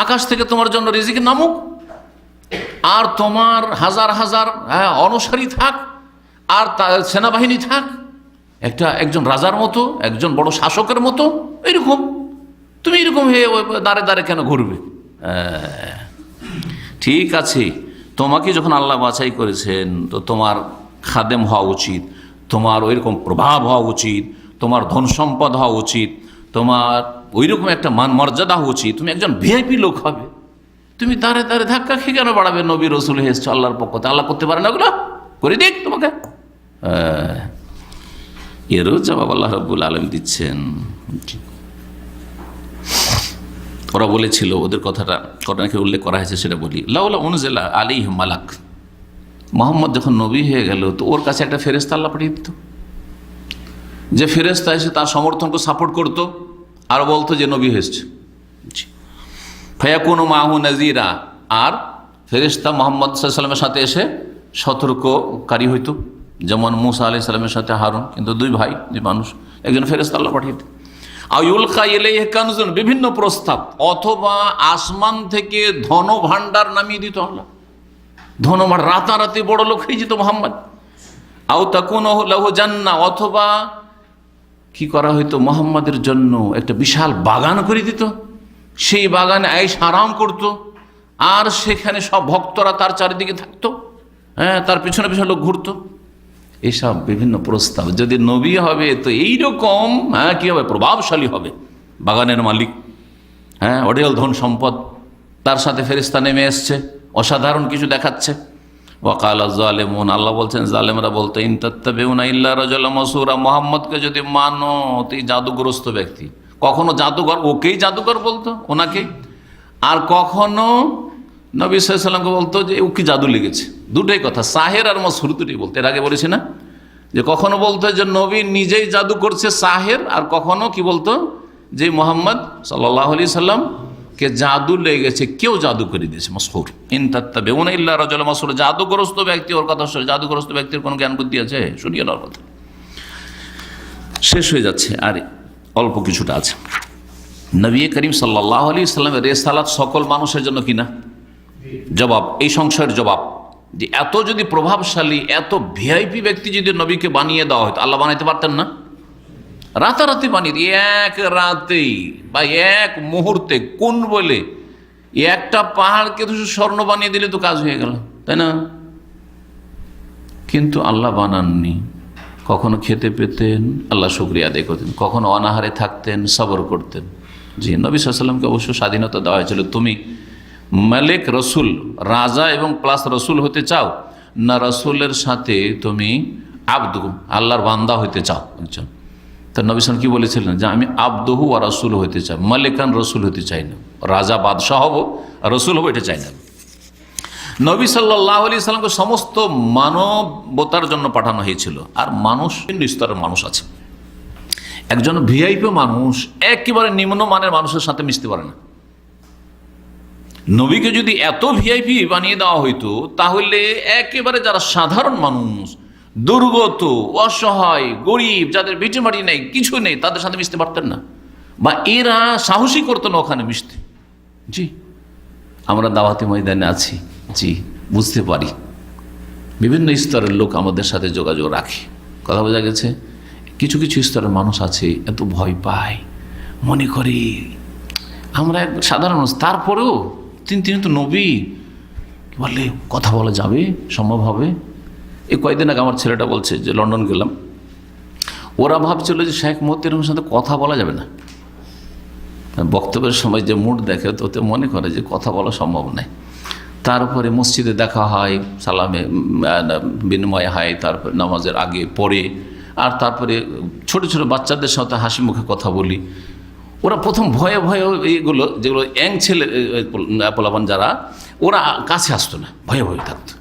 S1: আকাশ থেকে তোমার জন্য রিজিক নামুক, আর তোমার হাজার হাজার অনুসারী থাক, আর সেনাবাহিনী থাক, একজন রাজার মতো, একজন বড় শাসকের মতো, এরকম তুমি এরকম হয়ে দাঁড়ে দাঁড়ে কেন ঘুরবে? ঠিক আছে, তোমাকে যখন আল্লাহ বাছাই করেছেন, তো তোমার খাদেম হওয়া উচিত, তোমার ওইরকম প্রভাব হওয়া উচিত, তোমার ধন সম্পদ হওয়া উচিত, তোমার ওইরকম একটা মান মর্যাদা হওয়া উচিত, তুমি একজন ভিআইপি লোক হবে। তুমি দাঁড়ে দাঁড়ে ধাক্কা খেয়ে কেন বাড়াবে? নবী রসুল এসেছে আল্লাহর পক্ষতে, আল্লাহ করতে পারে না ওগুলো, করে দিক তোমাকে। এরও জবাব আল্লাহ রাব্বুল আলামিন দিচ্ছেন। ওরা বলেছিল, ওদের কথাটা ঘটনাকে উল্লেখ করা হয়েছে, সেটা বলি, লাউলা উনজিলা আলাইহি মালাক, মুহাম্মদ যখন নবী হয়ে গেল তো ওর কাছে একটা ফেরেশতা আল্লাহ পাঠিয়ে দিত, যে ফেরেশতা এসে তার সমর্থনকে সাপোর্ট করতো আর বলতো যে নবী হয়েছে, ফায়াকুনু মাহু নাজিরা, আর ফেরেশতা মুহাম্মদ সাল্লাল্লাহু আলাইহি ওয়াসাল্লামের সাথে এসে সতর্ককারী হইতো, যেমন মুসা আলাইহিস সালামের সাথে হারুন, কিন্তু দুই ভাই, দুই মানুষ, একজন ফেরেশতা আল্লাহ পাঠিয়ে দিত। আউলকা ইলাইহি কানজুন, বিভিন্ন প্রস্তাব, অথবা আসমান থেকে ধন ভাণ্ডার নামিয়ে দিত আল্লাহ, ধন রাতারাতি বড় লোক হয়ে যেত মুহাম্মদ। আও তাকুনু লাহু জান্নাহ, অথবা কি করা হইতো, মুহাম্মাদের জন্য একটা বিশাল বাগান করে দিত, সেই বাগানে আয়েশ আরাম করত, আর সেখানে সব ভক্তরা তার চারিদিকে থাকতো, তার পিছনে পিছনে লোক ঘুরতো। এইসব বিভিন্ন প্রস্তাব, যদি নবী হবে তো এইরকম কি হবে, প্রভাবশালী হবে, বাগানের মালিক, অঢেল ধন সম্পদ, তার সাথে ফেরেশতা নেমে এসছে, অসাধারণ কিছু দেখাচ্ছে। ওয়াকাল যালিমুন, আল্লাহ বলছেন জালেমরা বলতো, ইন তাত্তাবিউনা ইল্লা রাজুলাম মাসুরা, মুহাম্মদকে যদি মানো তো এই জাদুগ্রস্ত ব্যক্তি, কখনো জাদুঘর, ওকেই জাদুঘর বলতো, ওনাকে, আর কখনো নবী সাল্লাল্লাহু আলাইহি ওয়াসাল্লামকে বলতো যে ওকে জাদু লেগেছে। দুটোই কথা, সাহের আর মাসহুর দুটোই বলতো। এর আগে বলেছি না, যে কখনো বলতো যে নবী নিজেই জাদু করছে, সাহের, আর কখনো কি বলতো যে মুহাম্মদ সাল্লাল্লাহু আলাইহি সাল্লাম কে জাদু লেগেছে, কেউ জাদু করে দিয়েছে, মাসহুর। ইন তাত্তাবিউনা ইল্লা রাজুলাম মাসহুর, জাদুগ্রস্ত ব্যক্তি, ওর কথা শুনে, জাদুগ্রস্ত ব্যক্তির কোনো জ্ঞান বুদ্ধি আছে? শুনিয়ে নেওয়ার কথা। শেষ হয়ে যাচ্ছে, আর অল্প কিছুটা আছে। নবী করিম সাল্লাল্লাহু আলাইহি সাল্লামের রিসালাত সকল মানুষের জন্য কিনা? জবাব, এই সংশয়ের জবাব, যে এত যদি প্রভাবশালী, এত ভিআইপি ব্যক্তি যদি নবীকে বানিয়ে দেওয়া হতো, আল্লাহ বানাইতে পারতেন না? রাতারাতি বানিয়ে দিয়ে, এক রাতেই বা এক মুহূর্তে, কোন বলে একটা পাহাড়কে তো স্বর্ণ বানিয়ে দিলে তো কাজ হয়ে গেল, তাই না? কিন্তু আল্লাহ বানাননি। কখনো খেতে পেতেন, আল্লাহ শুকরিয়া আদায় করতেন, কখনো অনাহারে থাকতেন, সবর করতেন। জি, নবী সাল্লাল্লাহু আলাইহি ওয়াসাল্লামকে অবশ্য স্বাধীনতা দেওয়া হয়েছিল, তুমি মালিক, রসুল, রাজা এবং প্লাস রসুল হতে চাও না, রসুলের সাথে তুমি আব্দু, আল্লাহর বান্দা হইতে চাও? বুঝছো তো নবী সাল্লাল্লাহু কি বলেছিলেন, যে আমি আব্দুহু আর রসুল হইতে চাই, মালিকান রসুল হতে চাই না, রাজা বাদশাহ হব, রসুল হবো, এটা চাই না। নবী সাল্লাল্লাহু আলাইহি সাল্লামকে সমস্ত মানবতার জন্য পাঠানো হয়েছিল। আর মানুষ ভিন্ন স্তরের মানুষ আছে, একজন ভিআইপি মানুষ একেবারে নিম্নমানের মানুষের সাথে মিশতে পারে না। নবীকে যদি এত ভিআইপি বানিয়ে দেওয়া হইতো, তাহলে একেবারে যারা সাধারণ মানুষ, দুর্গত, অসহায়, গরিব, যাদের ভিটে মাটি নেই, কিছু নেই, তাদের সাথে মিশতে পারতেন না, বা এরা সাহসী করতো না ওখানে মিশতে। জি, আমরা দাওয়াতি ময়দানে আছি, জি বুঝতে পারি, বিভিন্ন স্তরের লোক আমাদের সাথে যোগাযোগ রাখে, কথা বোঝা গেছে? কিছু কিছু স্তরের মানুষ আছে এত ভয় পায়, মনে করে আমরা এক সাধারণ মানুষ, তারপরেও তিনি তো নবী, বললে কথা বলা যাবে, সম্ভব হবে? এই কয়েকদিন আগে আমার ছেলেটা বলছে যে লন্ডন গেলাম, ওরা ভাবছিল যে শেখ মতিউর সাথে কথা বলা যাবে না। বক্তব্যের সময় যে মুড দেখে তোতে মনে করে যে কথা বলা সম্ভব নয়। তারপরে মসজিদে দেখা হয়, সালামে বিনিময় হয়, তারপরে নামাজের আগে পরে, আর তারপরে ছোট ছোট বাচ্চাদের সাথে হাসি মুখে কথা বলি। ওরা প্রথম ভয়ে ভয়ে এইগুলো যেগুলো ইয়াং ছেলে পোলাপান যারা, ওরা কাছে আসতো না, ভয়ে ভয়ে থাকতো।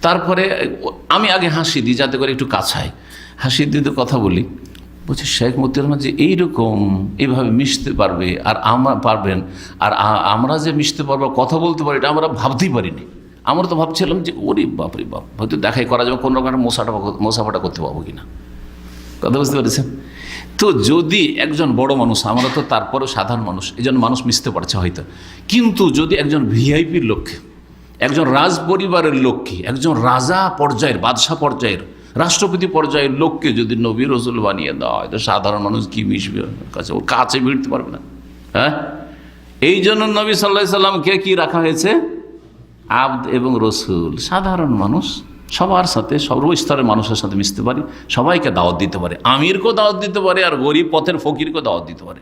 S1: তারপরে আমি আগে হাসি দিই যাতে করে একটু কাছায় হাসি দিতে কথা বলি। বলছি শেখ মতিউর রহমান যে এইরকম এইভাবে মিশতে পারবে আর আমরা পারবেন, আর আমরা যে মিশতে পারবো কথা বলতে পারি এটা আমরা ভাবতেই পারিনি। আমরা তো ভাবছিলাম যে ওরে বাপরে বাপ, হয়তো দেখাই করা যাবে, কোনো রকম মোসাফাটা করতে পারবো কিনা। কথা বুঝতে পেরেছেন? তো যদি একজন বড় মানুষ, আমরা তো তারপরেও সাধারণ মানুষ, এই জন্য মানুষ মিশতে পারছে হয়তো, কিন্তু যদি একজন ভিআইপির লোককে, একজন রাজ পরিবারের লোককে, একজন রাজা পর্যায়ের, বাদশাহ পর্যায়ের, রাষ্ট্রপতি পর্যায়ের লোককে যদি নবী রসুল বানিয়ে দেওয়া হয়, তো সাধারণ মানুষ কি মিশবে কাছে? ওর কাছে ভিড়তে পারবে না। হ্যাঁ, এই জন্য নবী সাল্লাল্লাহু আলাইহি সাল্লামকে কি রাখা হয়েছে? আবদ এবং রসুল। সাধারণ মানুষ, সবার সাথে, সর্বস্তরের মানুষের সাথে মিশতে পারে, সবাইকে দাওয়াত দিতে পারে, আমিরকেও দাওয়াত দিতে পারে, আর গরিব পথের ফকিরকেও দাওয়াত দিতে পারে।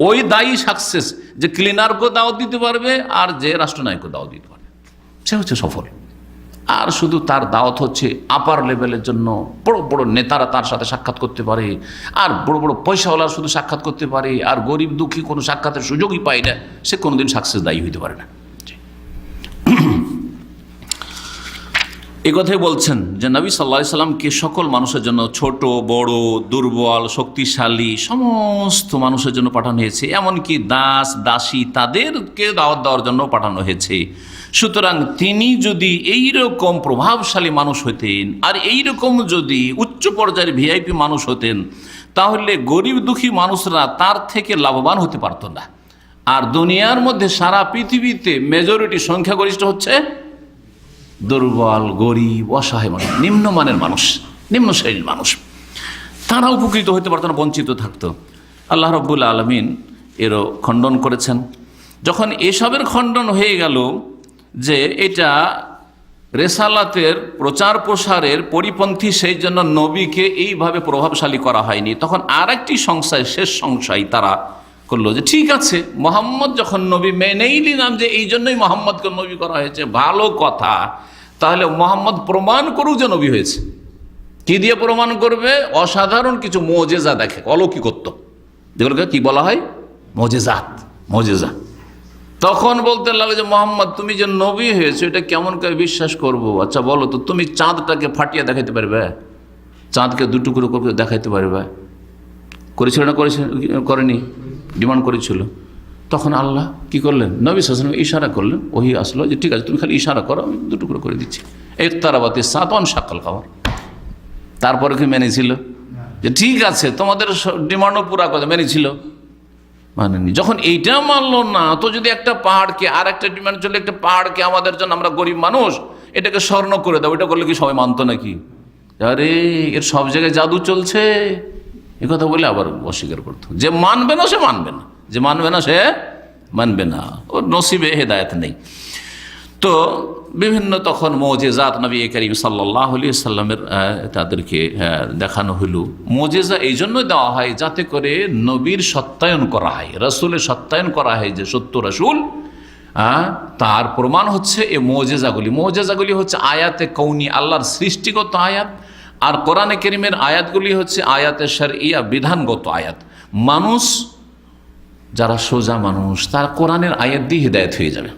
S1: ওই দায়ী সাকসেস যে ক্লিনারকেও দাওয়াত দিতে পারবে আর যে রাষ্ট্রনায়ককেও দাওয়াত দিতে পারবে, সে হচ্ছে সফল। আর শুধু তার দাওয়াত হচ্ছে আপার লেভেলের জন্য, বড় বড় নেতারা তার সাথে সাক্ষাৎ করতে পারে, আর বড় বড় পয়সাওয়ালা শুধু সাক্ষাৎ করতে পারে, আর গরিব দুঃখী কোনো সাক্ষাতের সুযোগই পায় না, সে কোনোদিন সাকসেস দায়ী হইতে পারে না। এই কথাই বলছেন যে নবী সাল্লাল্লাহু আলাইহি সাল্লামকে সকল মানুষের জন্য, ছোট বড়, দুর্বল শক্তিশালী, সমস্ত মানুষের জন্য পাঠানো হয়েছে। এমনকি দাস দাসী তাদেরকে দাওয়াত দেওয়ার জন্য পাঠানো হয়েছে। সুতরাং তিনি যদি এইরকম প্রভাবশালী মানুষ হতেন, আর এইরকম যদি উচ্চ পর্যায়ের ভিআইপি মানুষ হতেন, তাহলে গরিব দুঃখী মানুষরা তার থেকে লাভবান হতে পারত না। আর দুনিয়ার মধ্যে সারা পৃথিবীতে মেজরিটি, সংখ্যাগরিষ্ঠ হচ্ছে দুর্বল, গরিব, অসহায় মানুষ, নিম্নমানের মানুষ, নিম্ন শ্রেণীর মানুষ। তারা উপকৃত হতে পারত না, বঞ্চিত থাকতো। আল্লাহ রাব্বুল আলামিন এরও খণ্ডন করেছেন। যখন এসবের খণ্ডন হয়ে গেল যে এটা রেসালাতের প্রচার প্রসারের পরিপন্থী, সেই জন্য নবীকে এইভাবে প্রভাবশালী করা হয়নি, তখন আর একটি সংশয়, শেষ সংশয় তারা করলো যে ঠিক আছে, মোহাম্মদ যখন নবী, মেনেই নিলাম যে এই জন্যই মোহাম্মদকে নবী করা হয়েছে, ভালো কথা, তাহলে মোহাম্মদ প্রমাণ করুক যে নবী হয়েছে। কি দিয়ে প্রমাণ করবে? অসাধারণ কিছু মোজেজা দেখে, অলৌকিকত্ব, যেগুলোকে কি বলা হয়? মোজেজাত, মোজেজা। তখন বলতে লাগে যে মোহাম্মদ তুমি যে নবী হয়েছে এটা কেমন করে বিশ্বাস করব? আচ্ছা বলো তো, তুমি চাঁদটাকে ফাটিয়ে দেখাইতে পারবে? চাঁদকে দুটুকরো করে দেখাইতে পারবে? করেছিল না করেনি? ডিমান্ড করেছিল। তখন আল্লাহ কি করলেন? নবী সাল্লাল্লাহু আলাইহি ওয়াসাল্লাম ইশারা করলেন, ওহী আসলো যে ঠিক আছে তুমি খালি ইশারা করো, আমি দুটুকরো করে দিচ্ছি। ইকতারাবাতিস সাআতু ওয়ানশাক্কাল কমর। তারপরে কি মেনেছিল? যে ঠিক আছে তোমাদের ডিমান্ডও পুরা করে, মেনেছিল? মানেনি। যখন এইটা মানলো না, তো যদি একটা পাহাড়কে, আর একটা ডিমান্ড চলে, একটা পাহাড়কে আমাদের জন্য, আমরা গরিব মানুষ, এটাকে স্বর্ণ করে দাও, এটা করলে কি সবাই মানতো নাকি? আরে এর সব জায়গায় জাদু চলছে, এ কথা বলে আবার অস্বীকার করতো। যে মানবে না সে মানবে না, যে মানবে না সে মানবে না, ওর নসিবে হেদায়েত নেই। তো বিভিন্ন তখন মুজিজাত নবী করিম সাল্লাল্লাহু আলাইহি সাল্লামের তাদেরকে দেখানো হইল। মুজিজা এই জন্য দেওয়া হয় যাতে করে নবীর সত্যায়ন করা হয়, রাসূলের সত্যায়ন করা হয় যে সত্য রাসূল, তার প্রমাণ হচ্ছে এই মুজিজাগুলি। মুজিজাগুলি হচ্ছে আয়াতে কৌনি, আল্লাহর সৃষ্টিগত আয়াত, আর কোরআনে কারীমের আয়াতগুলি হচ্ছে আয়াতে শরঈয়া, বিধানগত আয়াত। মানুষ যারা সোজা মানুষ, তারা কোরআনের আয়াত দিয়ে হেদায়েত হয়ে যাবে।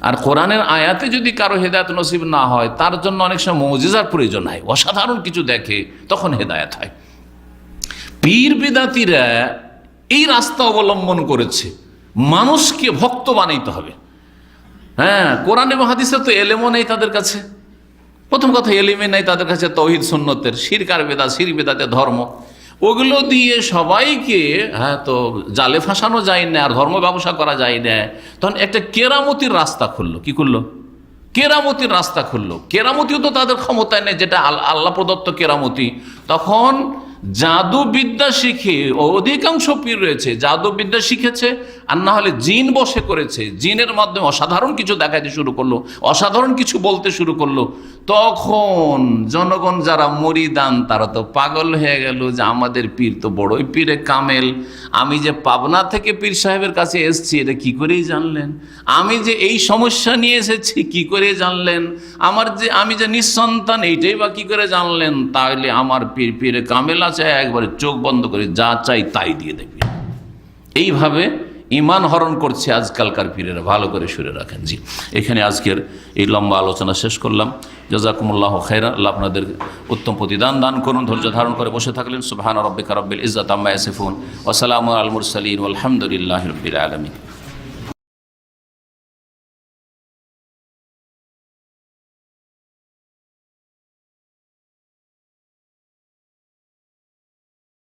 S1: আর কোরআনের আয়াতে যদি কারো হেদায়েত নসিব না হয়, তার জন্য অনেক সময় মুজিজার প্রয়োজন হয়, অসাধারণ কিছু দেখে, তখন হেদায়েত হয়। পীর বিদাতিরা এই রাস্তা অবলম্বন করেছে, মানুষকে ভক্ত বানাইতে হবে। হ্যাঁ, কোরআন এবং হাদিসে তো এলেমও নেই তাদের কাছে। প্রথম কথা, এলিমে নেই তাদের কাছে তৌহিদ সুন্নতের, শিরক আর বেদাত, শিরক বেদাতের ধর্ম, ওগুলো দিয়ে সবাইকে তো জালে ফাঁসানো যায় না, আর ধর্ম ব্যবসা করা যায় না। তখন একটা কেরামতির রাস্তা খুললো। কি করলো? কেরামতির রাস্তা খুললো। কেরামতিও তো তাদের ক্ষমতায় নেই, যেটা আল্লাহ প্রদত্ত কেরামতি। তখন জাদুবিদ্যা শিখে অধিকাংশ পীর রয়েছে, জাদুবিদ্যা শিখেছে, আর না হলে জিন বসে করেছে, জিনের মাধ্যমে অসাধারণ কিছু দেখাইতে শুরু করলো, অসাধারণ কিছু বলতে শুরু করলো। তখন জনগণ যারা মরিদান তারা তো পাগল হয়ে গেল যে আমাদের পীর তো বড়ই পীরে কামেল, আমি যে পাবনা থেকে পীর সাহেবের কাছে এসেছি এটা কি করেই জানলেন, আমি যে এই সমস্যা নিয়ে এসেছি কি করে জানলেন, আমি যে নিঃসন্তান এইটাই বা কি করে জানলেন, তাহলে আমার পীরে কামেল আছে, একবারে চোখ বন্ধ করে যা চাই তাই দিয়ে দেবে। এইভাবে ঈমান হরণ করছে আজকালকার পীরেরা। ভালো করে শুনে রাখেন। জি, এখানে আজকের এই লম্বা আলোচনা শেষ করলাম। জাযাকুমুল্লাহু খাইরা। আল্লাহ আপনাদের উত্তম প্রতিদান দান করুন। ধৈর্য ধারণ করে বসে থাকলেন। সুবহান রাব্বিকা রাব্বিল ইজ্জাতি আম্মা ইয়াসিফুন ওয়া সালামুন আলাল মুরসালিন ওয়াল হামদুলিল্লাহি রাব্বিল আলামিন।